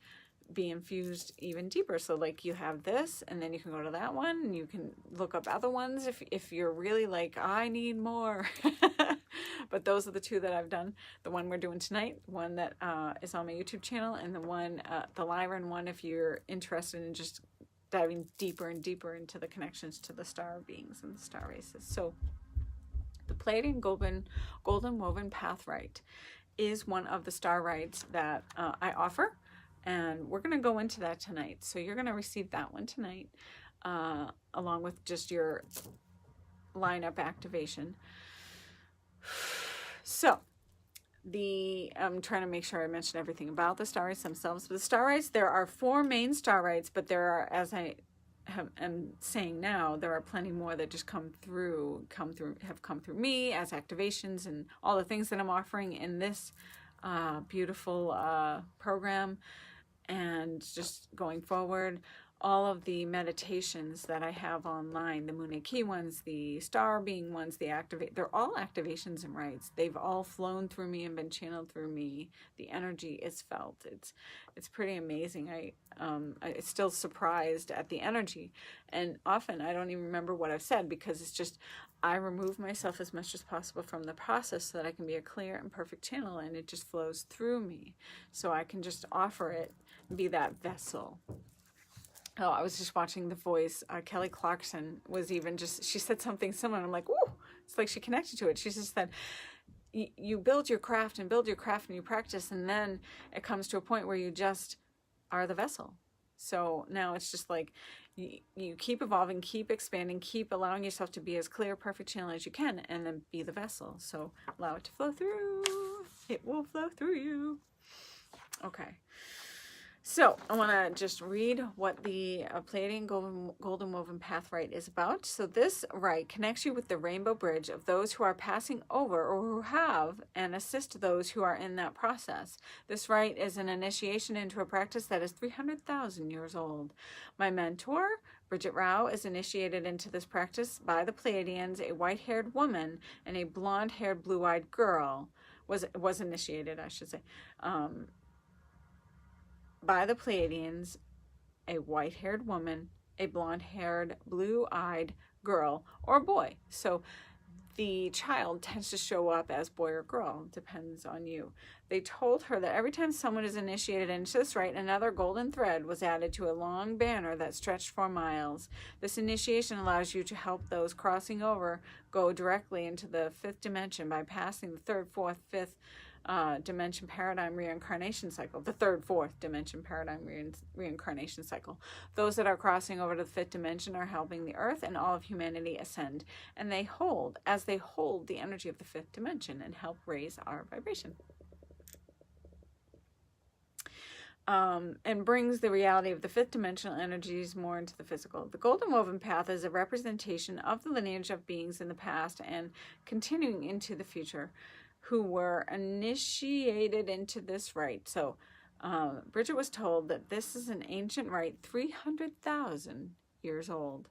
Speaker 1: be infused even deeper. So like you have this, and then you can go to that one, and you can look up other ones if you're really like, I need more. But those are the two that I've done. The one we're doing tonight, one that is on my YouTube channel, and the one, the Lyran one, if you're interested in just diving deeper and deeper into the connections to the star beings and the star races. So the Pleiadian golden woven path rite is one of the star rites that I offer. And we're going to go into that tonight. So you're going to receive that one tonight, along with just your lineup activation. So I'm trying to make sure I mention everything about the star rites themselves. But the star rites, there are 4 main star rites, but there are, as I am saying now, there are plenty more that just have come through me as activations, and all the things that I'm offering in this beautiful program. And just going forward, all of the meditations that I have online, the Moon Key ones, the star being ones, they're all activations and rites. They've all flown through me and been channeled through me. The energy is felt. It's pretty amazing. I'm still surprised at the energy, and often I don't even remember what I've said, because it's just, I remove myself as much as possible from the process so that I can be a clear and perfect channel, and it just flows through me. So I can just offer it, be that vessel. Oh, I was just watching The Voice. Kelly Clarkson was she said something similar. I'm like, ooh, it's like she connected to it. She just said, you build your craft and you practice, and then it comes to a point where you just are the vessel. So now it's just like, you keep evolving, keep expanding, keep allowing yourself to be as clear, perfect channel as you can, and then be the vessel. So allow it to flow through. It will flow through you. Okay. So I want to just read what the Pleiadian golden woven path rite is about. So this rite connects you with the rainbow bridge of those who are passing over or who have, and assist those who are in that process. This rite is an initiation into a practice that is 300,000 years old. My mentor, Bridget Rao, is initiated into this practice by the Pleiadians. A white-haired woman and a blonde-haired, blue-eyed girl was initiated, I should say. By the Pleiadians, a white-haired woman, a blonde-haired, blue-eyed girl, or boy. So the child tends to show up as boy or girl, depends on you. They told her that every time someone is initiated into this rite, another golden thread was added to a long banner that stretched for miles. This initiation allows you to help those crossing over go directly into the 5th dimension by passing the 3rd, 4th, 5th, dimension paradigm reincarnation cycle, the 3rd, 4th dimension paradigm reincarnation cycle. Those that are crossing over to the 5th dimension are helping the earth and all of humanity ascend, and they hold the energy of the 5th dimension and help raise our vibration. And brings the reality of the 5th dimensional energies more into the physical. The golden woven path is a representation of the lineage of beings in the past and continuing into the future, who were initiated into this rite. So Bridget was told that this is an ancient rite, 300,000 years old.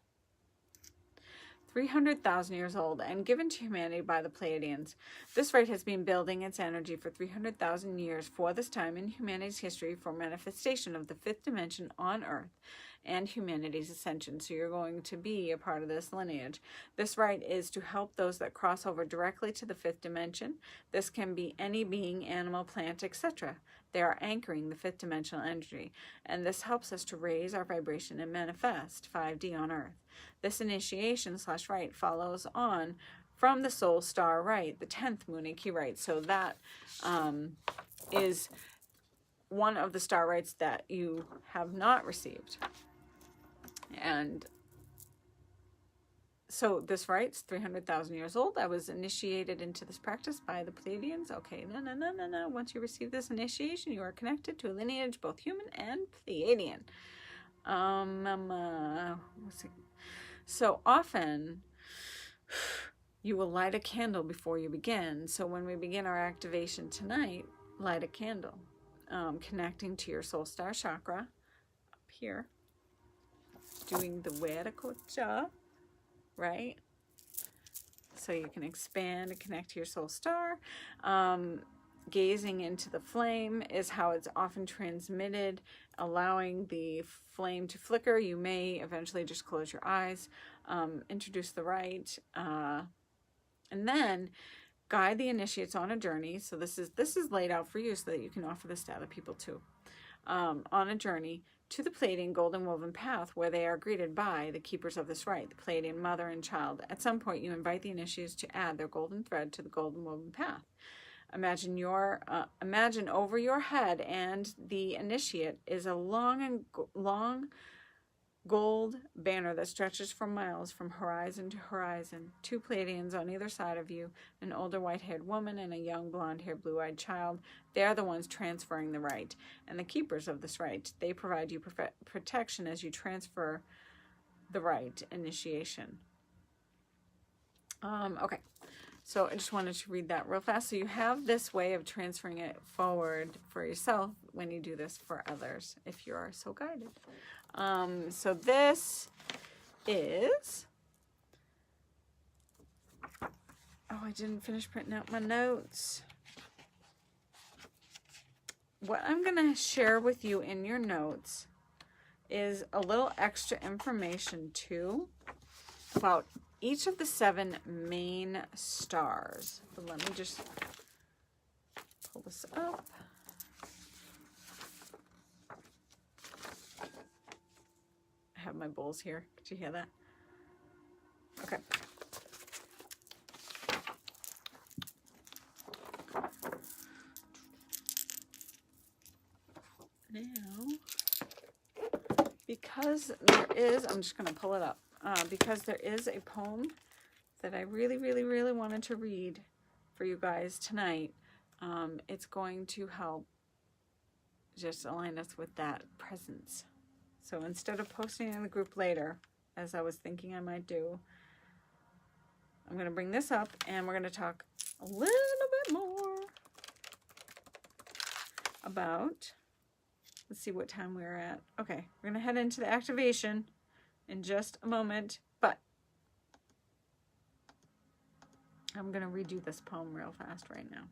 Speaker 1: 300,000 years old, and given to humanity by the Pleiadians. This rite has been building its energy for 300,000 years for this time in humanity's history for manifestation of the 5th dimension on Earth and humanity's ascension. So you're going to be a part of this lineage. This rite is to help those that cross over directly to the 5th dimension. This can be any being, animal, plant, etc. They are anchoring the 5th dimensional energy, and this helps us to raise our vibration and manifest 5D on Earth. This initiation / rite follows on from the soul star rite, the 10th Moon Key rite. So that is one of the star rites that you have not received. And so this rite's 300,000 years old. I was initiated into this practice by the Pleiadians. Okay, no. Once you receive this initiation, you are connected to a lineage, both human and Pleiadian. So often, you will light a candle before you begin. So when we begin our activation tonight, light a candle, connecting to your soul star chakra up here, doing the Vedicocha, right? So you can expand and connect to your soul star. Gazing into the flame is how it's often transmitted, allowing the flame to flicker. You may eventually just close your eyes, introduce the rite, and then guide the initiates on a journey. So this is laid out for you so that you can offer this to other people too. On a journey to the Pleiadian golden woven path, where they are greeted by the keepers of this rite, the Pleiadian mother and child. At some point, you invite the initiates to add their golden thread to the golden woven path. Imagine over your head and the initiate is a long gold banner that stretches for miles from horizon to horizon. 2 Pleiadians on either side of you, an older white-haired woman and a young blonde-haired blue-eyed child. They are the ones transferring the rite, and the keepers of this rite. They provide you protection as you transfer the rite initiation. Okay, so I just wanted to read that real fast. So you have this way of transferring it forward for yourself when you do this for others, if you are so guided. So this is, I didn't finish printing out my notes. What I'm going to share with you in your notes is a little extra information too about each of the 7 main stars. But let me just pull this up. I have my bowls here. Did you hear that? Okay. Now, because there is, I'm just going to pull it up, because there is a poem that I really, really, really wanted to read for you guys tonight. It's going to help just align us with that presence. So instead of posting it in the group later, as I was thinking I might do, I'm going to bring this up and we're going to talk a little bit more about, let's see what time we're at. Okay, we're going to head into the activation in just a moment, but I'm going to redo this poem real fast right now.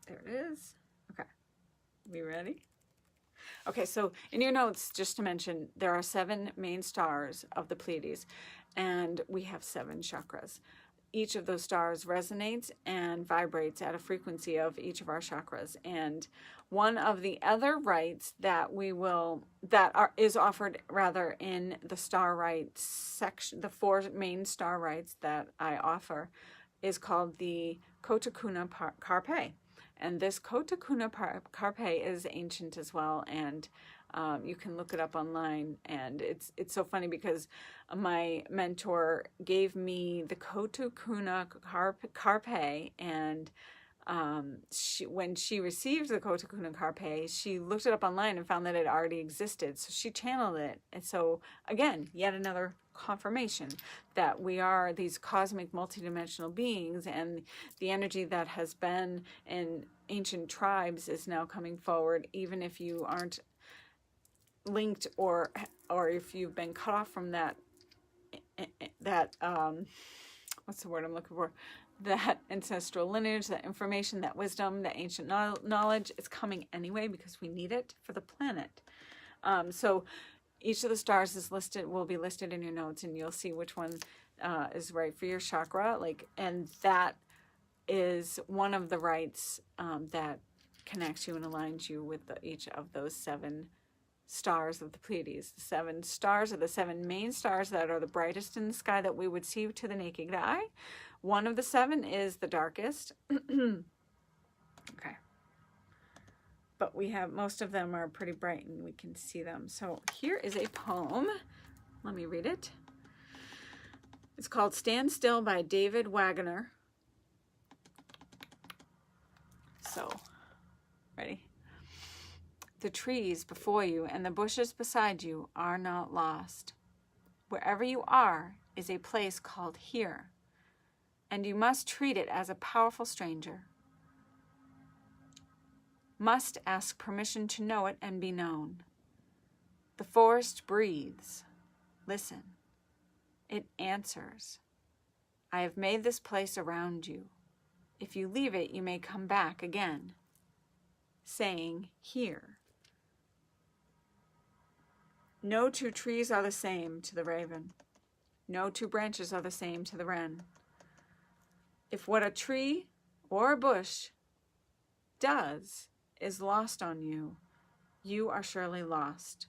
Speaker 1: There it is. Okay, we ready? Okay, so in your notes, just to mention, there are 7 main stars of the Pleiades, and we have 7 chakras. Each of those stars resonates and vibrates at a frequency of each of our chakras. And one of the other rites that is offered rather in the star rites section, the 4 main star rites that I offer, is called the Kotakuna Karpe. And this Kotakuna Karpe is ancient as well, and you can look it up online. And it's so funny because my mentor gave me the Kotakuna Karpe, and when she received the Kotakuna Karpe, she looked it up online and found that it already existed. So she channeled it. And so, again, yet another confirmation that we are these cosmic multidimensional beings, and the energy that has been in ancient tribes is now coming forward, even if you aren't linked or if you've been cut off from that what's the word I'm looking for, that ancestral lineage, that information, that wisdom, that ancient knowledge is coming anyway because we need it for the planet. So each of the stars will be listed in your notes, and you'll see which one is right for your chakra. And that is one of the rites that connects you and aligns you with each of those 7 stars of the Pleiades. The 7 stars are the 7 main stars that are the brightest in the sky that we would see to the naked eye. One of the 7 is the darkest. Okay. but we have, most of them are pretty bright and we can see them. So here is a poem. Let me read it. It's called Stand Still by David Wagner. So, ready? The trees before you and the bushes beside you are not lost. Wherever you are is a place called here, and you must treat it as a powerful stranger. Must ask permission to know it and be known. The forest breathes. Listen. It answers. I have made this place around you. If you leave it, you may come back again, saying, here. No two trees are the same to the raven. No two branches are the same to the wren. If what a tree or a bush does is lost on you, you are surely lost.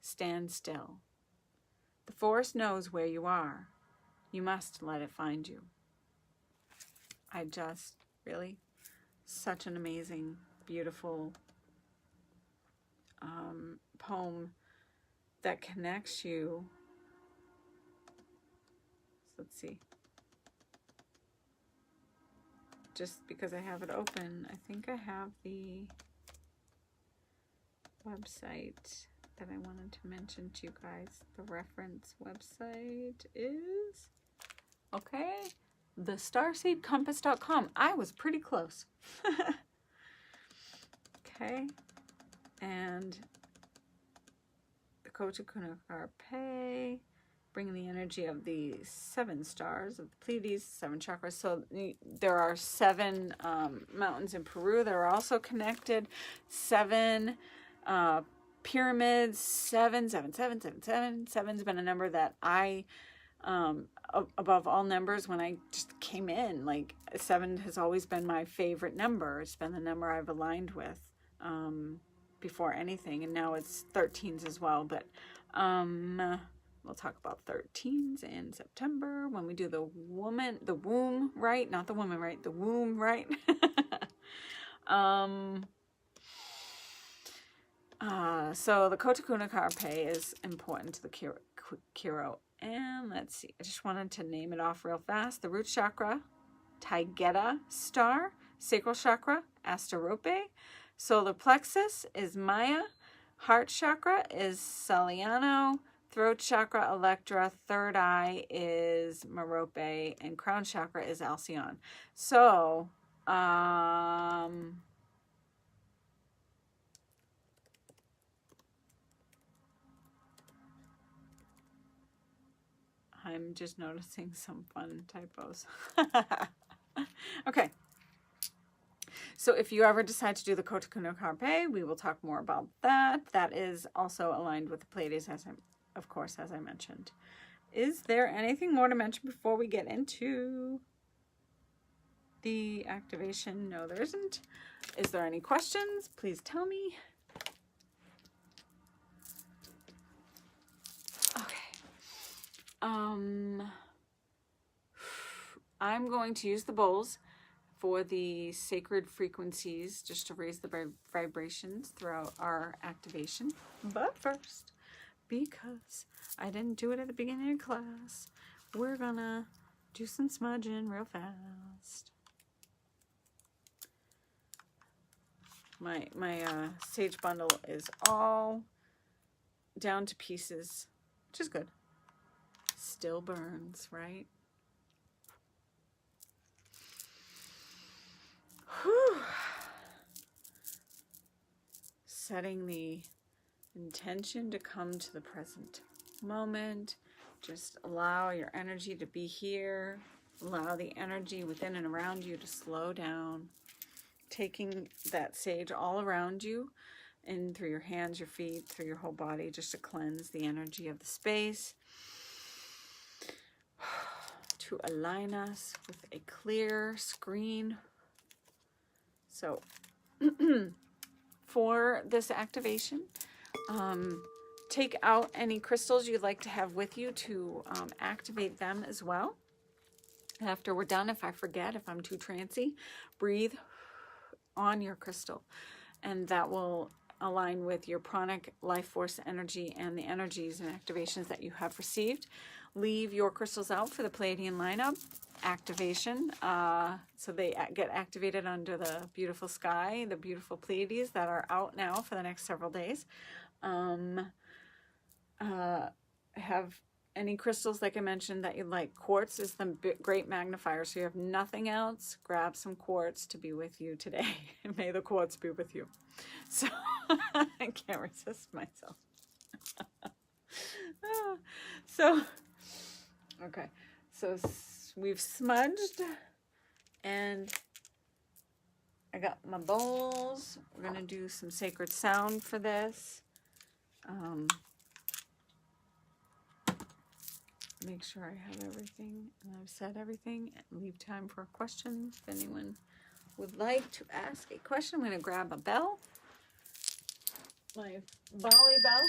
Speaker 1: Stand still. The forest knows where you are. You must let it find you. I just, really, such an amazing, beautiful poem that connects you. So let's see. Just because I have it open, I think I have the website that I wanted to mention to you guys. The reference website is, okay, thestarseedcompass.com. I was pretty close. Okay, and the Kotakuna Carpe, bringing the energy of the 7 stars of the Pleiades, 7 chakras. So there are 7 mountains in Peru that are also connected. 7 pyramids. 7, 7, 7, 7, 7. 7's been a number that I, above all numbers, when I just came in, like 7 has always been my favorite number. It's been the number I've aligned with before anything, and now it's 13s as well. But we'll talk about 13s in September when we do the womb right, not the woman right, the womb right. So the Kotakuna Carpe is important to the Kiro. And let's see, I just wanted to name it off real fast. The root chakra, Taigeta star. Sacral chakra, Asterope. Solar plexus is Maya. Heart chakra is Saliano. Throat chakra, Electra. Third eye is Merope. And crown chakra is Alcyon. So, I'm just noticing some fun typos. Okay. So if you ever decide to do the Kotakuna Carpe, we will talk more about that. That is also aligned with the Pleiades, as I mentioned. Is there anything more to mention before we get into the activation? No, there isn't. Is there any questions? Please tell me. Okay. I'm going to use the bowls for the sacred frequencies, just to raise the vibrations throughout our activation. But first, because I didn't do it at the beginning of class, we're gonna do some smudging real fast. My sage bundle is all down to pieces, which is good. Still burns, right? Whew. Setting the intention to come to the present moment. Just allow your energy to be here. Allow the energy within and around you to slow down. Taking that sage all around you and through your hands, your feet, through your whole body, just to cleanse the energy of the space. To align us with a clear screen. So for this activation, take out any crystals you'd like to have with you to activate them as well. After we're done, if I forget, if I'm too trancy, breathe on your crystal. and that will align with your pranic life force energy and the energies and activations that you have received. Leave your crystals out for the Pleiadian lineup activation, so they get activated under the beautiful sky, the beautiful Pleiades that are out now for the next several days. Have any crystals, like I mentioned, that you like. Quartz is the great magnifier, so you have nothing else, grab some quartz to be with you today. May the quartz be with you. So I can't resist myself. So okay, so we've smudged, and I got my bowls. We're gonna do some sacred sound for this. Make sure I have everything and I've said everything, and leave time for questions if anyone would like to ask a question. I'm going to grab a bell, my Bali bell.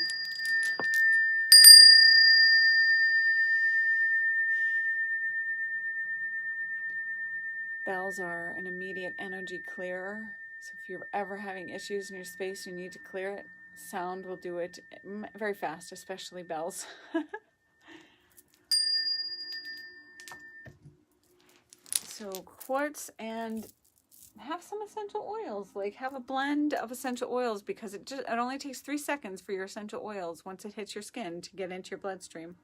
Speaker 1: Bells are an immediate energy clearer, so if you're ever having issues in your space, you need to clear it. Sound will do it very fast, especially bells. So quartz, and have some essential oils. Like, have a blend of essential oils, because it only takes 3 seconds for your essential oils, once it hits your skin, to get into your bloodstream.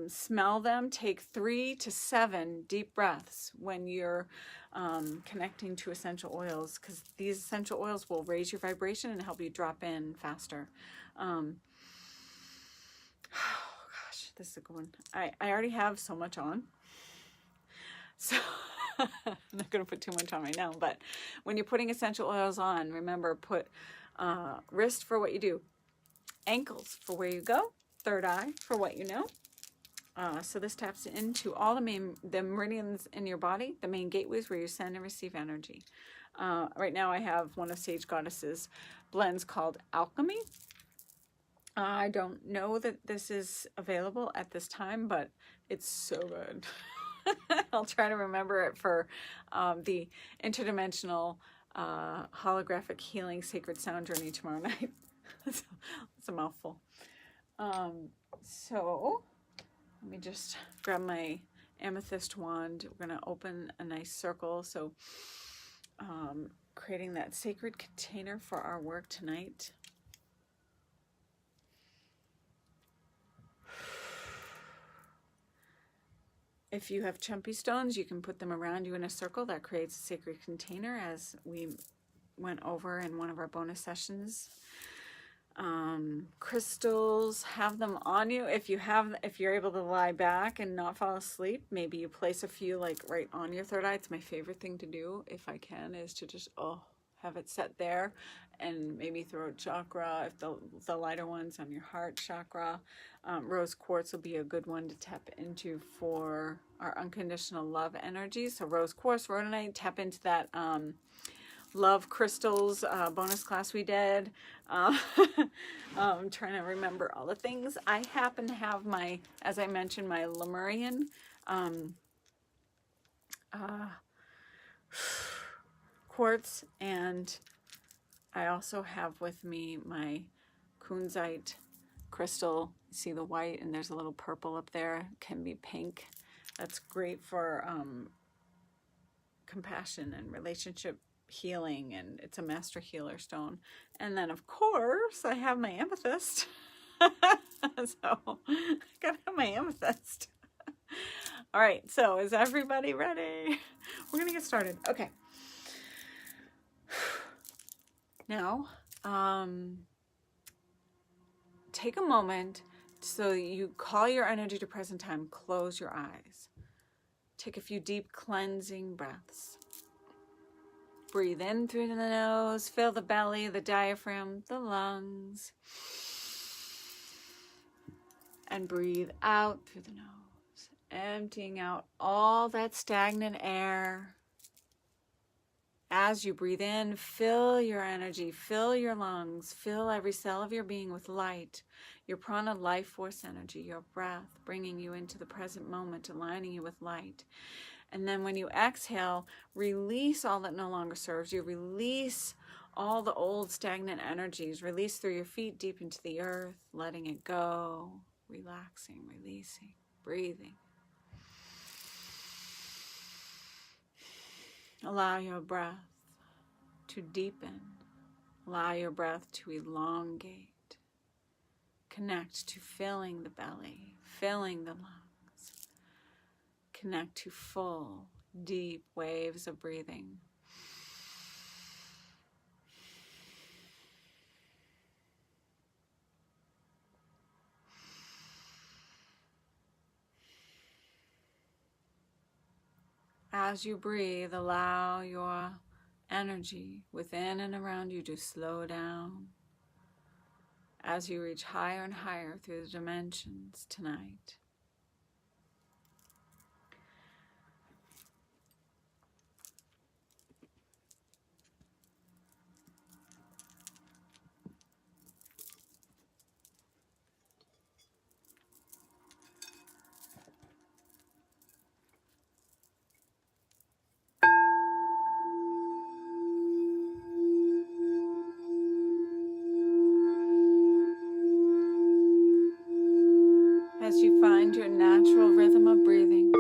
Speaker 1: Smell them. Take 3 to 7 deep breaths when you're connecting to essential oils, because these essential oils will raise your vibration and help you drop in faster. Oh gosh, this is a good one. I already have so much on, so I'm not going to put too much on right now, but when you're putting essential oils on, remember, put wrist for what you do, ankles for where you go, third eye for what you know. So this taps into all the meridians in your body, the main gateways where you send and receive energy. Right now I have one of Sage Goddess's blends called Alchemy. I don't know that this is available at this time, but it's so good. I'll try to remember it for the interdimensional holographic healing sacred sound journey tomorrow night. It's a mouthful. So let me just grab my amethyst wand. We're going to open a nice circle. So creating that sacred container for our work tonight. If you have chumpy stones, you can put them around you in a circle. That creates a sacred container, as we went over in one of our bonus sessions. Crystals, have them on you. If you're able to lie back and not fall asleep, maybe you place a few like right on your third eye. It's my favorite thing to do, if I can, is to just have it set there, and maybe throat chakra, if the lighter ones on your heart chakra. Rose quartz will be a good one to tap into for our unconditional love energy. So rose quartz, rhodonite, tap into that love crystals bonus class we did. I'm trying to remember all the things. I happen to have as I mentioned, my Lemurian quartz, and I also have with me my kunzite crystal. See the white, and there's a little purple up there. It can be pink. That's great for compassion and relationship healing, and it's a master healer stone. And then of course I have my amethyst. So I gotta have my amethyst. All right, so is everybody ready? We're gonna get started. Okay. Now, take a moment, so you call your energy to present time. Close your eyes. Take a few deep cleansing breaths. Breathe in through the nose, fill the belly, the diaphragm, the lungs. And breathe out through the nose, emptying out all that stagnant air. As you breathe in, fill your energy, fill your lungs, fill every cell of your being with light, your prana life force energy, your breath, bringing you into the present moment, aligning you with light. And then when you exhale, release all that no longer serves you. Release all the old stagnant energies. Release through your feet deep into the earth, letting it go, relaxing, releasing, breathing. Allow your breath to deepen. Allow your breath to elongate. Connect to filling the belly, filling the lungs. Connect to full, deep waves of breathing. As you breathe, allow your energy within and around you to slow down as you reach higher and higher through the dimensions tonight. As you find your natural rhythm of breathing,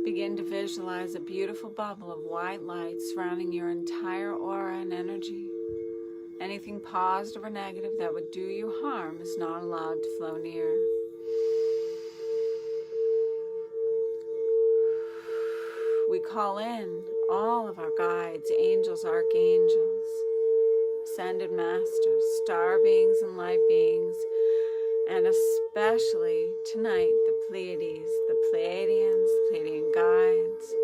Speaker 1: begin to visualize a beautiful bubble of white light surrounding your entire aura and energy. Anything positive or negative that would do you harm is not allowed to flow near. We call in all of our guides, angels, archangels, ascended masters, star beings and light beings, and especially tonight, the Pleiades, the Pleiadians, Pleiadian guides,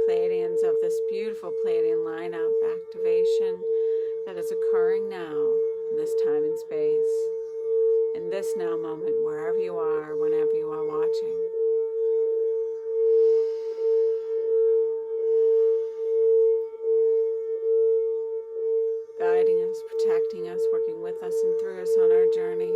Speaker 1: Pleiadians of this beautiful Pleiadian lineup activation that is occurring now in this time and space, in this now moment, wherever you are, whenever you are watching. Guiding us, protecting us, working with us and through us on our journey.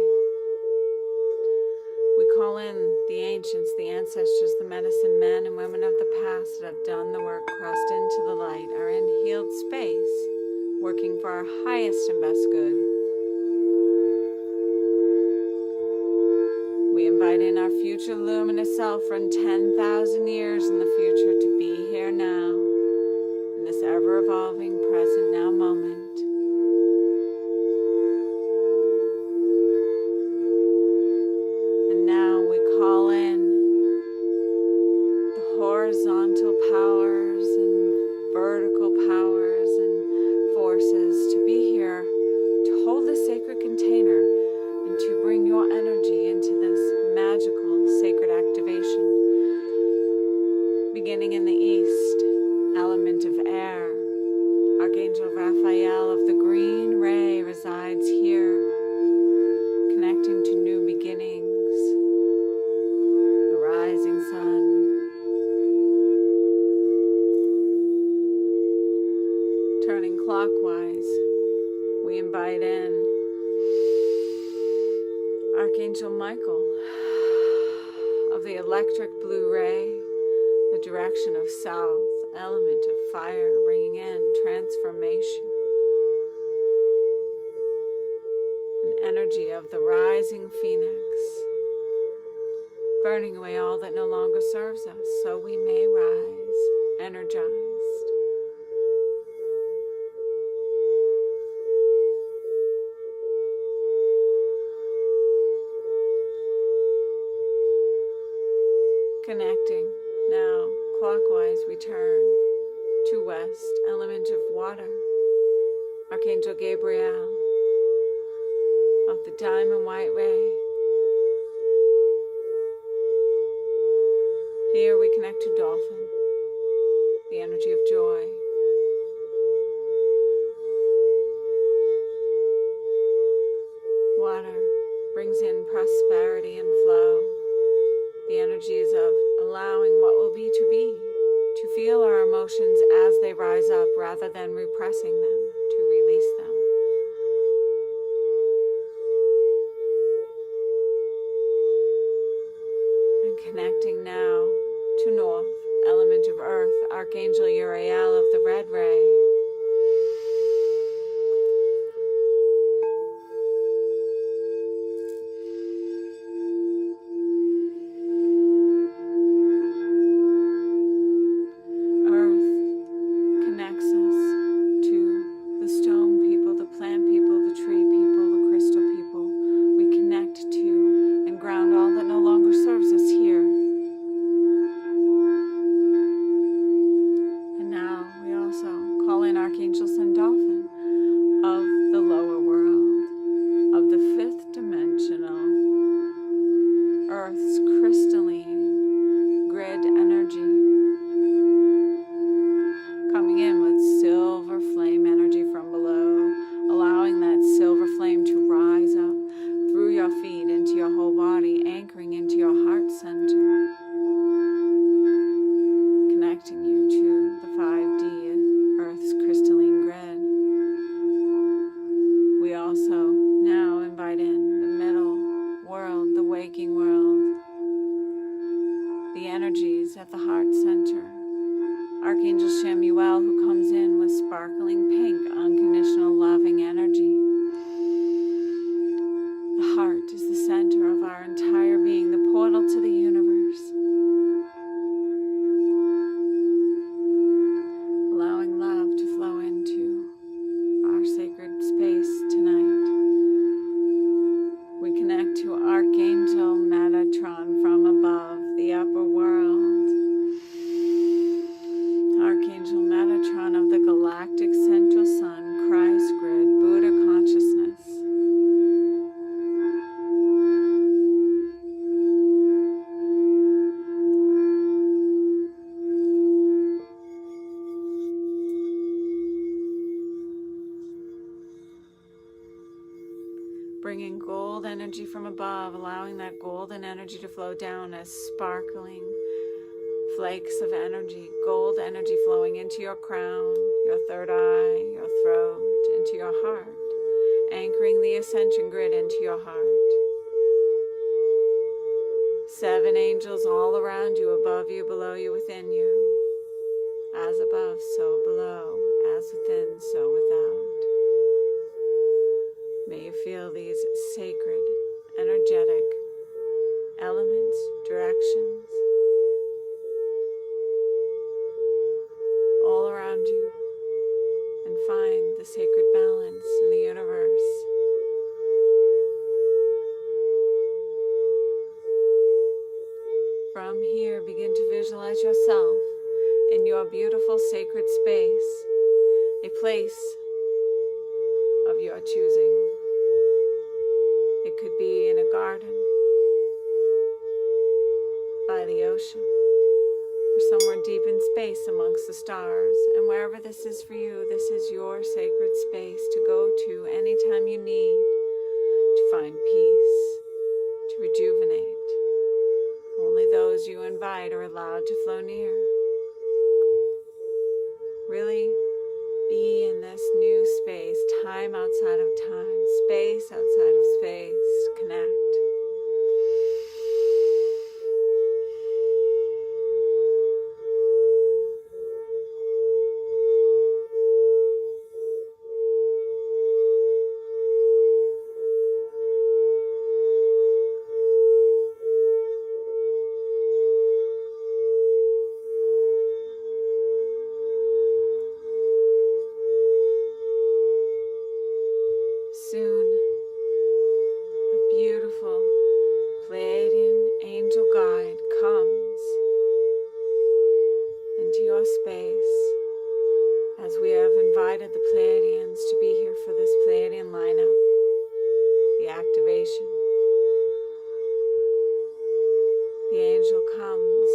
Speaker 1: We call in the ancients, the ancestors, the medicine men and women of the past that have done the work, crossed into the light, are in healed space, working for our highest and best good. We invite in our future luminous self from 10,000 years in the future to be here now, in this ever-evolving present now moment. Horizontal powers and vertical powers and forces to be here to hold this sacred container and to bring your energy into this magical sacred activation. Beginning in the east, element of air, Archangel Raphael of the green ray resides here, connecting to new beginnings, the rising sun. Turning clockwise, we invite in Archangel Michael of the electric blue ray, the direction of south, element of fire, bringing in transformation. An energy of the rising phoenix, burning away all that no longer serves us, so we may rise, energized. Connecting now, clockwise, we turn to west, element of water, Archangel Gabriel of the diamond white ray. Here we connect to dolphin, the energy of joy. Water brings in prosperity and flow. The energies of allowing what will be, to feel our emotions as they rise up rather than repressing them, to release them. And connecting now to north, element of earth, Archangel Uriel of the red ray. At the heart center, Archangel Shamuel, who comes in with sparkling pink, unconditional loving energy. The heart is the center of our entire being, the portal to the universe. Allowing love to flow into our sacred space tonight. We connect to Archangel Metatron from above, the upper world. Archangel Metatron of the galactic central sun, Christ grid, Buddha consciousness. Bringing gold energy from above, allowing that golden energy to flow down as sparkling flakes of energy, gold energy flowing into your crown, your third eye, your throat, into your heart, anchoring the Ascension grid into your heart. 7 angels all around you, above you, below you, within you. As above, so below, as within, so without. May you feel these sacred, energetic elements, directions, all around you, and find the sacred balance in the universe. From here, begin to visualize yourself in your beautiful sacred space, a place of your choosing. It could be in a garden, by the ocean, or somewhere deep in space amongst the stars. And wherever this is for you, this is your sacred space to go to anytime you need to find peace, to rejuvenate. Only those you invite are allowed to flow near. Really be in this new space, time outside of time, space outside of space. Connect. Soon, a beautiful Pleiadian angel guide comes into your space as we have invited the Pleiadians to be here for this Pleiadian lineup, the activation. The angel comes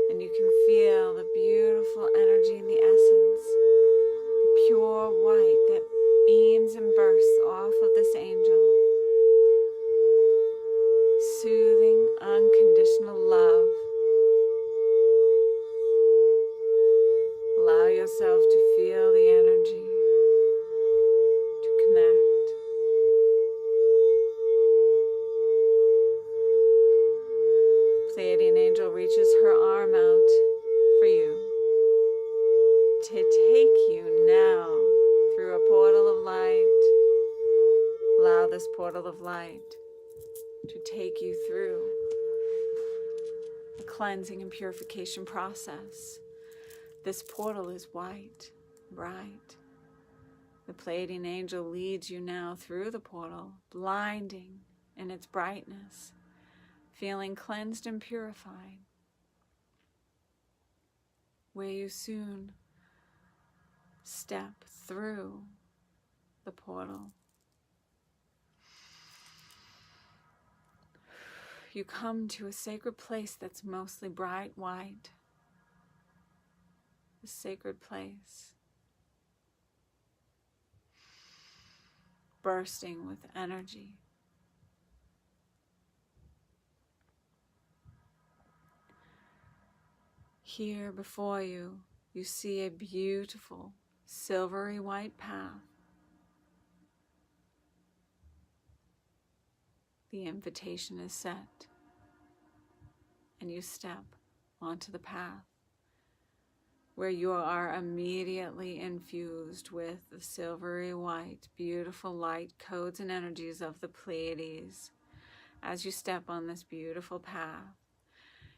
Speaker 1: and you can feel the beautiful energy and the essence, the pure white that beams and bursts off of this angel. Soothing, unconditional love. Allow yourself to feel the energy, to connect. Pleiadian angel angel reaches her arm out for you to take you now through a portal of light. Allow this portal of light to take you through a cleansing and purification process. This portal is white, bright. The Pleiadian angel leads you now through the portal, blinding in its brightness, feeling cleansed and purified, where you soon step through the portal. You come to a sacred place that's mostly bright white, a sacred place, bursting with energy. Here before you, you see a beautiful silvery white path. The invitation is set, and you step onto the path, where you are immediately infused with the silvery white, beautiful light codes and energies of the Pleiades. As you step on this beautiful path,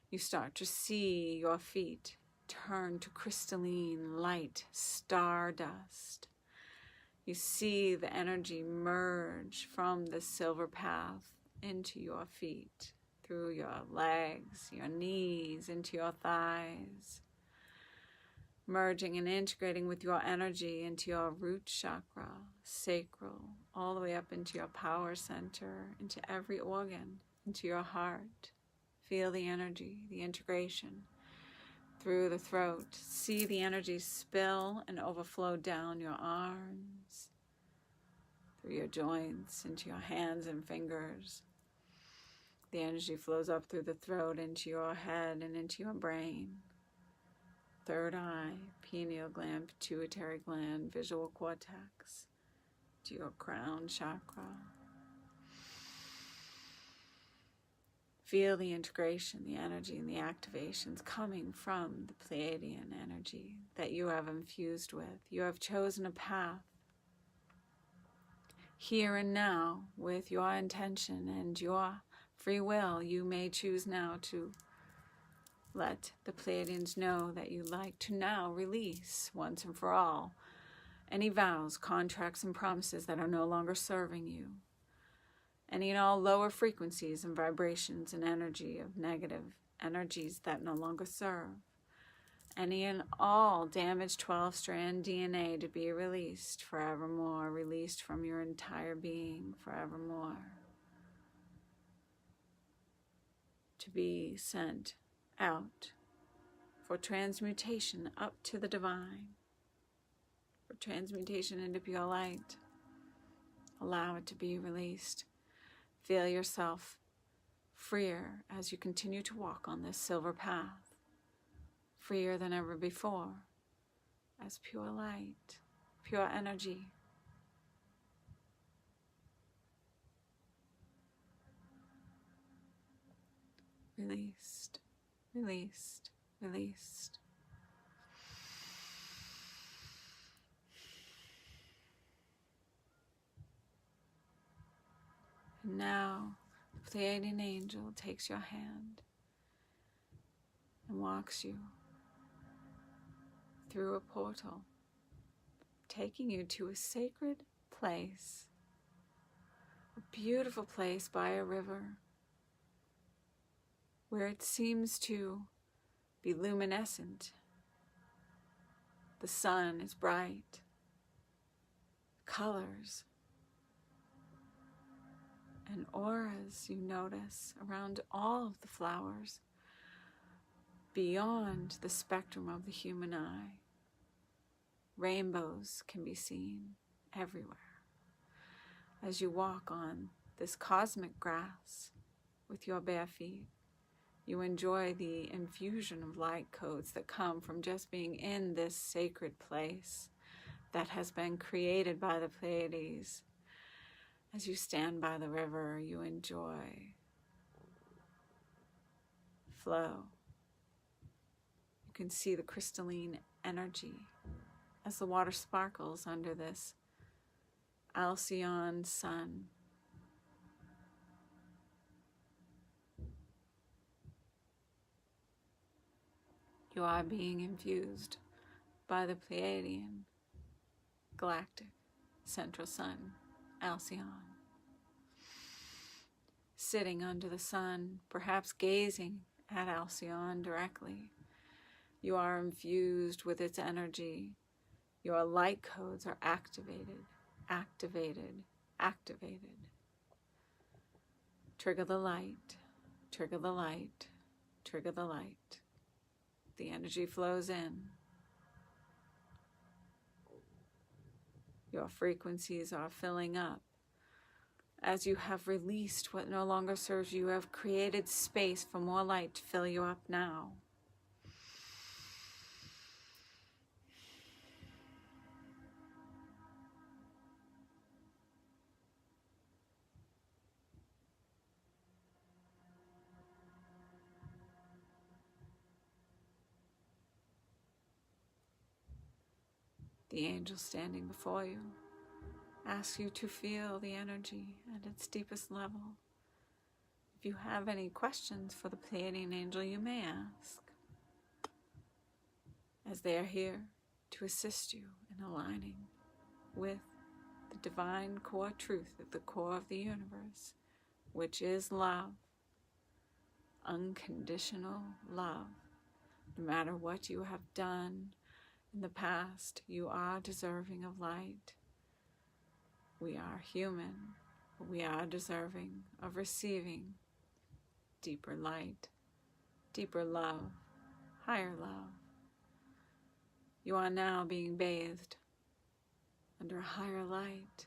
Speaker 1: you start to see your feet turn to crystalline light stardust. You see the energy merge from the silver path into your feet, through your legs, your knees, into your thighs, merging and integrating with your energy into your root chakra, sacral, all the way up into your power center, into every organ, into your heart. Feel the energy, the integration through the throat. See the energy spill and overflow down your arms, through your joints, into your hands and fingers. The energy flows up through the throat into your head and into your brain. Third eye, pineal gland, pituitary gland, visual cortex, to your crown chakra. Feel the integration, the energy, and the activations coming from the Pleiadian energy that you have infused with. You have chosen a path here and now with your intention and your free will. You may choose now to let the Pleiadians know that you'd like to now release once and for all any vows, contracts, and promises that are no longer serving you. Any and all lower frequencies and vibrations and energy of negative energies that no longer serve. Any and all damaged 12-strand DNA to be released forevermore, released from your entire being forevermore. To be sent out for transmutation up to the divine, for transmutation into pure light. Allow it to be released. Feel yourself freer as you continue to walk on this silver path, freer than ever before, as pure light, pure energy. Released, released, released. And now, the Pleiadian angel takes your hand and walks you through a portal, taking you to a sacred place, a beautiful place by a river, where it seems to be luminescent. The sun is bright, colors and auras you notice around all of the flowers, beyond the spectrum of the human eye. Rainbows can be seen everywhere as you walk on this cosmic grass with your bare feet. You enjoy the infusion of light codes that come from just being in this sacred place that has been created by the Pleiades. As you stand by the river, you enjoy flow. You can see the crystalline energy as the water sparkles under this Alcyon sun. You are being infused by the Pleiadian galactic central sun, Alcyon. Sitting under the sun, perhaps gazing at Alcyon directly, you are infused with its energy. Your light codes are activated, activated, activated. Trigger the light, trigger the light, trigger the light. The energy flows in. Your frequencies are filling up. As you have released what no longer serves you, you have created space for more light to fill you up now. The angel standing before you asks you to feel the energy at its deepest level. If you have any questions for the Pleiadian angel, you may ask, as they are here to assist you in aligning with the divine core truth at the core of the universe, which is love, unconditional love. No matter what you have done in the past, you are deserving of light. We are human, but we are deserving of receiving deeper light, deeper love, higher love. You are now being bathed under a higher light,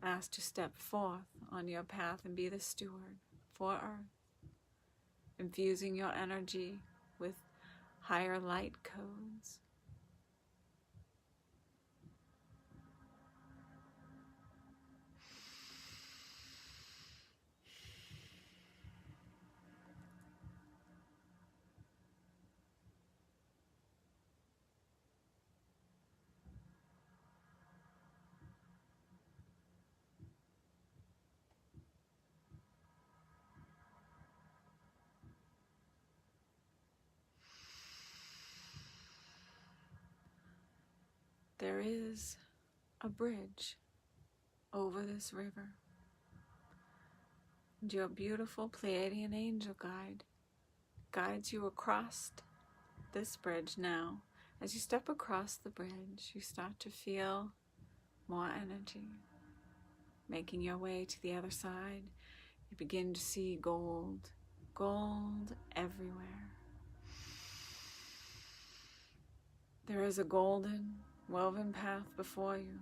Speaker 1: asked to step forth on your path and be the steward for Earth, infusing your energy with higher light codes. There is a bridge over this river, and your beautiful Pleiadian angel guide guides you across this bridge now. As you step across the bridge, you start to feel more energy. Making your way to the other side, you begin to see gold, gold everywhere. There is a golden woven path before you.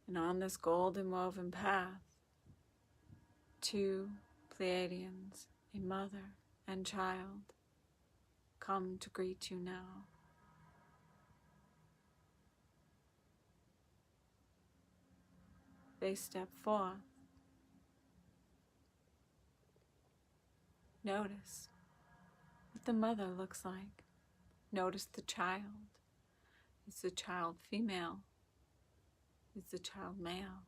Speaker 1: And on this golden woven path, two Pleiadians, a mother and child, come to greet you now. They step forth. Notice what the mother looks like. Notice the child. Is the child female? Is the child male?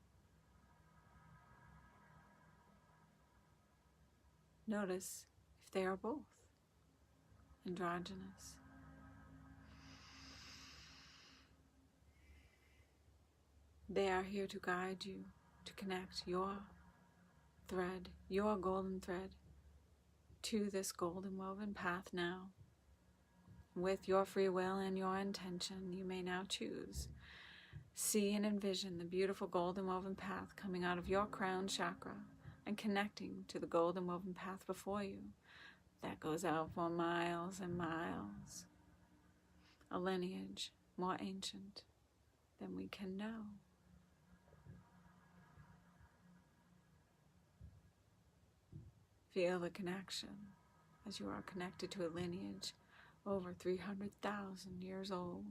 Speaker 1: Notice if they are both androgynous. They are here to guide you, to connect your thread, your golden thread, to this golden woven path now. With your free will and your intention, you may now choose. See and envision the beautiful golden woven path coming out of your crown chakra and connecting to the golden woven path before you that goes out for miles and miles. A lineage more ancient than we can know. Feel the connection as you are connected to a lineage over 300,000 years old.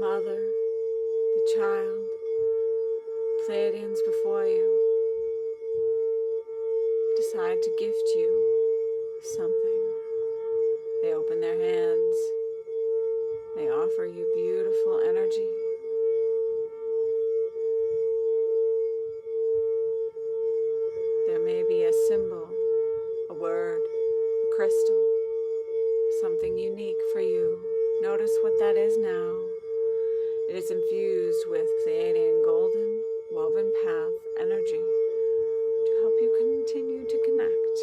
Speaker 1: mother, the child, Pleiadians before you decide to gift you something. They open their hands. They offer you beautiful energy. There may be a symbol, a word, a crystal, something unique for you. Notice what that is now. It is infused with Pleiadian golden woven path energy to help you continue to connect.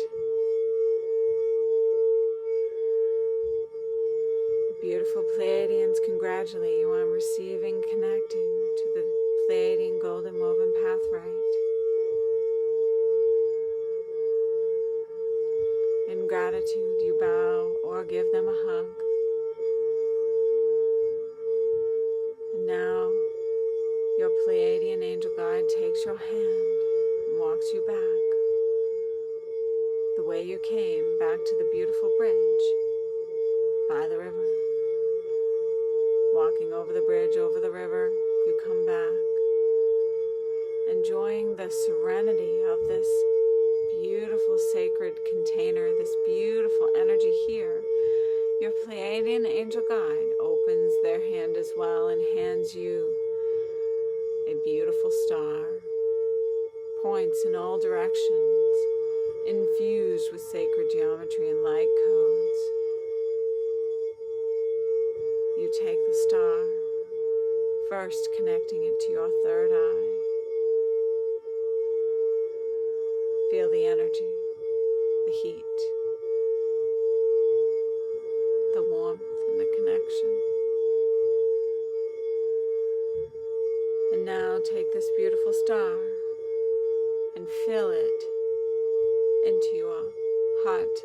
Speaker 1: The beautiful Pleiadians congratulate you on receiving, connecting to the Pleiadian golden woven path right. In gratitude, you bow or give them a hug. And now, your Pleiadian angel guide takes your hand and walks you back, the way you came, back to the beautiful bridge by the river. Walking over the bridge, over the river, you come back, enjoying the serenity of this beautiful sacred container, this beautiful energy here. Your Pleiadian angel guide opens their hand as well and hands you a beautiful star, points in all directions, infused with sacred geometry and light codes. You take the star, first connecting it to your third eye. Feel the energy, the heat, the warmth and the connection. And now take this beautiful star and fill it into your heart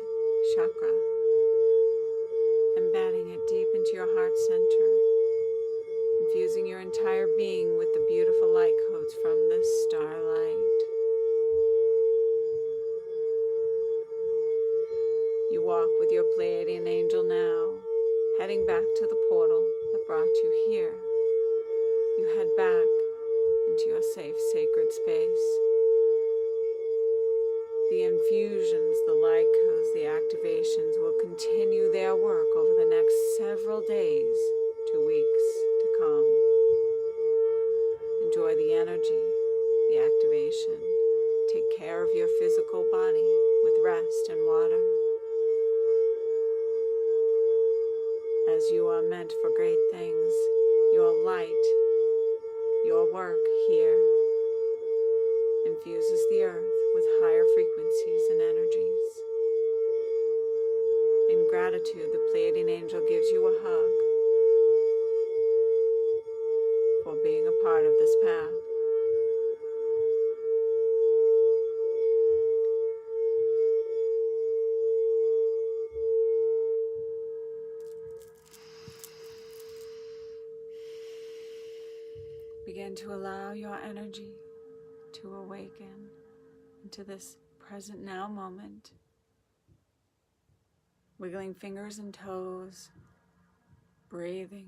Speaker 1: chakra, embedding it deep into your heart center, infusing your entire being with the beautiful light codes from this starlight. You walk with your Pleiadian angel now, heading back to the portal that brought you here. You head back into your safe, sacred space. The infusions, the light codes, the activations will continue their work over the next several days to weeks to come. Enjoy the energy, the activation. Take care of your physical body with rest and water. As you are meant for great things, your light, your work here infuses the earth with higher frequencies and energies. In gratitude, the Pleiadian angel gives you a hug for being a part of this path. Begin to allow your energy to awaken into this present now moment. Wiggling fingers and toes, breathing,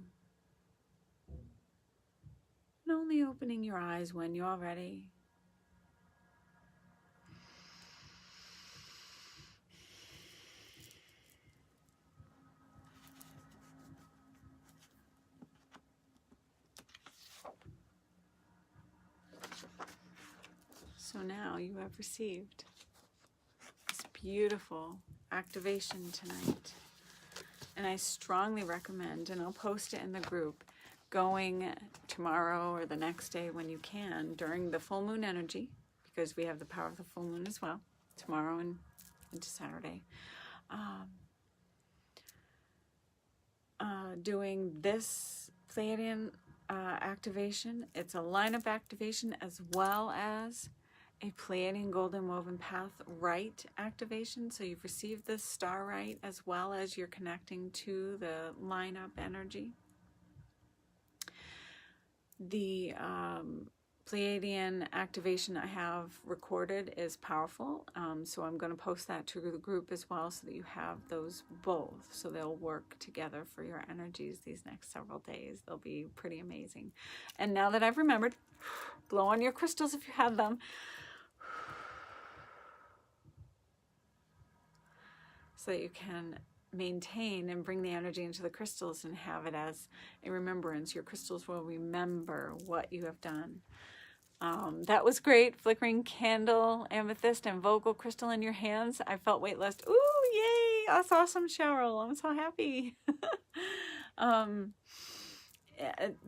Speaker 1: and only opening your eyes when you're ready. So now you have received this beautiful activation tonight. And I strongly recommend, and I'll post it in the group, going tomorrow or the next day when you can during the full moon energy, because we have the power of the full moon as well, tomorrow and into Saturday. Doing this Pleiadian activation. It's a lineup activation as well as a Pleiadian golden woven path right activation. So you've received this star right as well as you're connecting to the lineup energy. The Pleiadian activation I have recorded is powerful, so I'm going to post that to the group as well so that you have those both, so they'll work together for your energies these next several days. They'll be pretty amazing. And now that I've remembered, blow on your crystals if you have them. So that you can maintain and bring the energy into the crystals and have it as a remembrance. Your crystals will remember what you have done. That was great. Flickering candle, amethyst, and vocal crystal in your hands. I felt weightless. Ooh, yay! That's awesome, Cheryl. I'm so happy.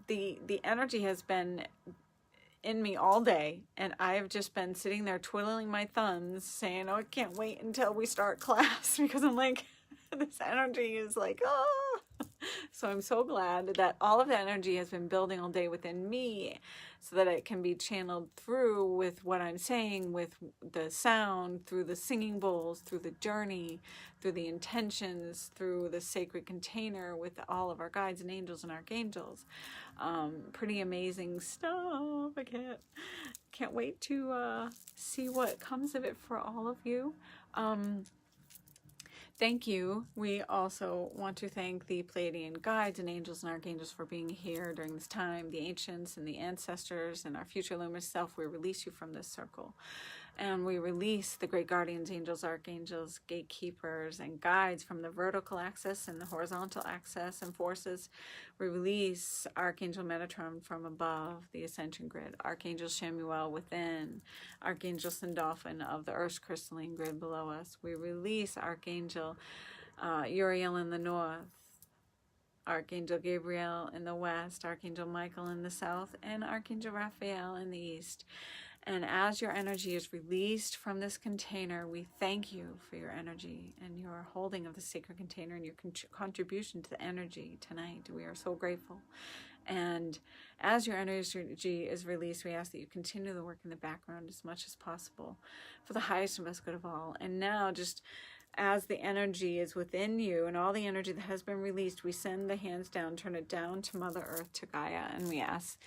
Speaker 1: The energy has been in me all day, and I've just been sitting there twiddling my thumbs saying, oh, I can't wait until we start class, because I'm like, this energy is like, oh. So I'm so glad that all of that energy has been building all day within me so that it can be channeled through with what I'm saying, with the sound, through the singing bowls, through the journey, through the intentions, through the sacred container with all of our guides and angels and archangels. Pretty amazing stuff. I can't wait to see what comes of it for all of you. Thank you. We also want to thank the Pleiadian guides and angels and archangels for being here during this time, the ancients and the ancestors and our future luminous self. We release you from this circle. And we release the great guardians, angels, archangels, gatekeepers, and guides from the vertical axis and the horizontal axis and forces. We release Archangel Metatron from above the Ascension grid, Archangel Shamuel within, Archangel Sandalphon of the Earth's crystalline grid below us. We release Archangel Uriel in the north, Archangel Gabriel in the west, Archangel Michael in the south, and Archangel Raphael in the east. And as your energy is released from this container, we thank you for your energy and your holding of the sacred container and your contribution to the energy tonight. We are so grateful. And as your energy is released, we ask that you continue the work in the background as much as possible for the highest and best good of all. And now, just as the energy is within you and all the energy that has been released, we send the hands down, turn it down to Mother Earth, to Gaia, and we ask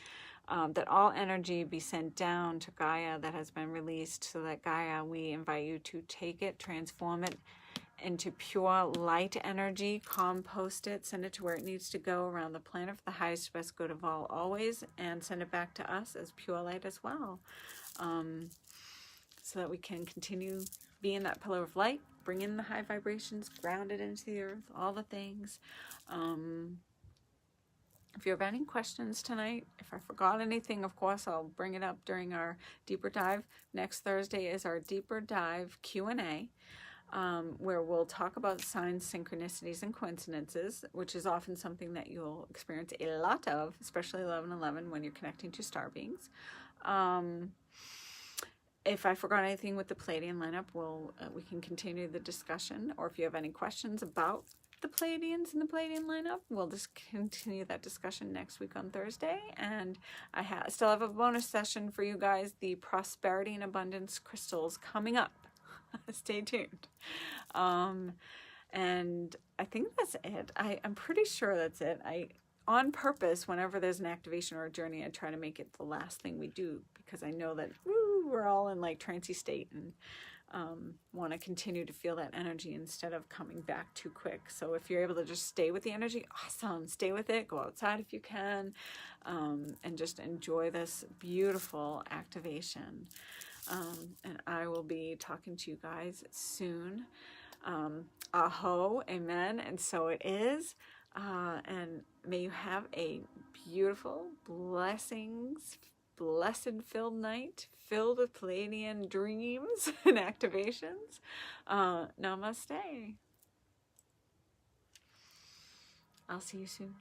Speaker 1: that all energy be sent down to Gaia that has been released, so that Gaia, we invite you to take it, transform it into pure light energy, compost it, send it to where it needs to go around the planet for the highest, best good of all always, and send it back to us as pure light as well, so that we can continue being that pillar of light, bring in the high vibrations, ground it into the earth, all the things. If you have any questions tonight, if I forgot anything, of course, I'll bring it up during our deeper dive. Next Thursday is our deeper dive Q&A, where we'll talk about signs, synchronicities, and coincidences, which is often something that you'll experience a lot of, especially 11/11 when you're connecting to star beings. If I forgot anything with the Pleiadian lineup, we can continue the discussion. Or if you have any questions about the Pleiadians and the Pleiadian lineup, we'll just continue that discussion next week on Thursday. And I still have a bonus session for you guys, the Prosperity and Abundance Crystals, coming up. Stay tuned. And I think that's it. I'm pretty sure that's it. On purpose, whenever there's an activation or a journey, I try to make it the last thing we do, because I know that we're all in like trancy state and want to continue to feel that energy instead of coming back too quick. So if you're able to just stay with the energy, awesome. Stay with it. Go outside if you can, and just enjoy this beautiful activation. And I will be talking to you guys soon. Aho, amen, and so it is. And may you have a beautiful, blessed-filled night, filled with Pleiadian dreams and activations. Namaste. I'll see you soon.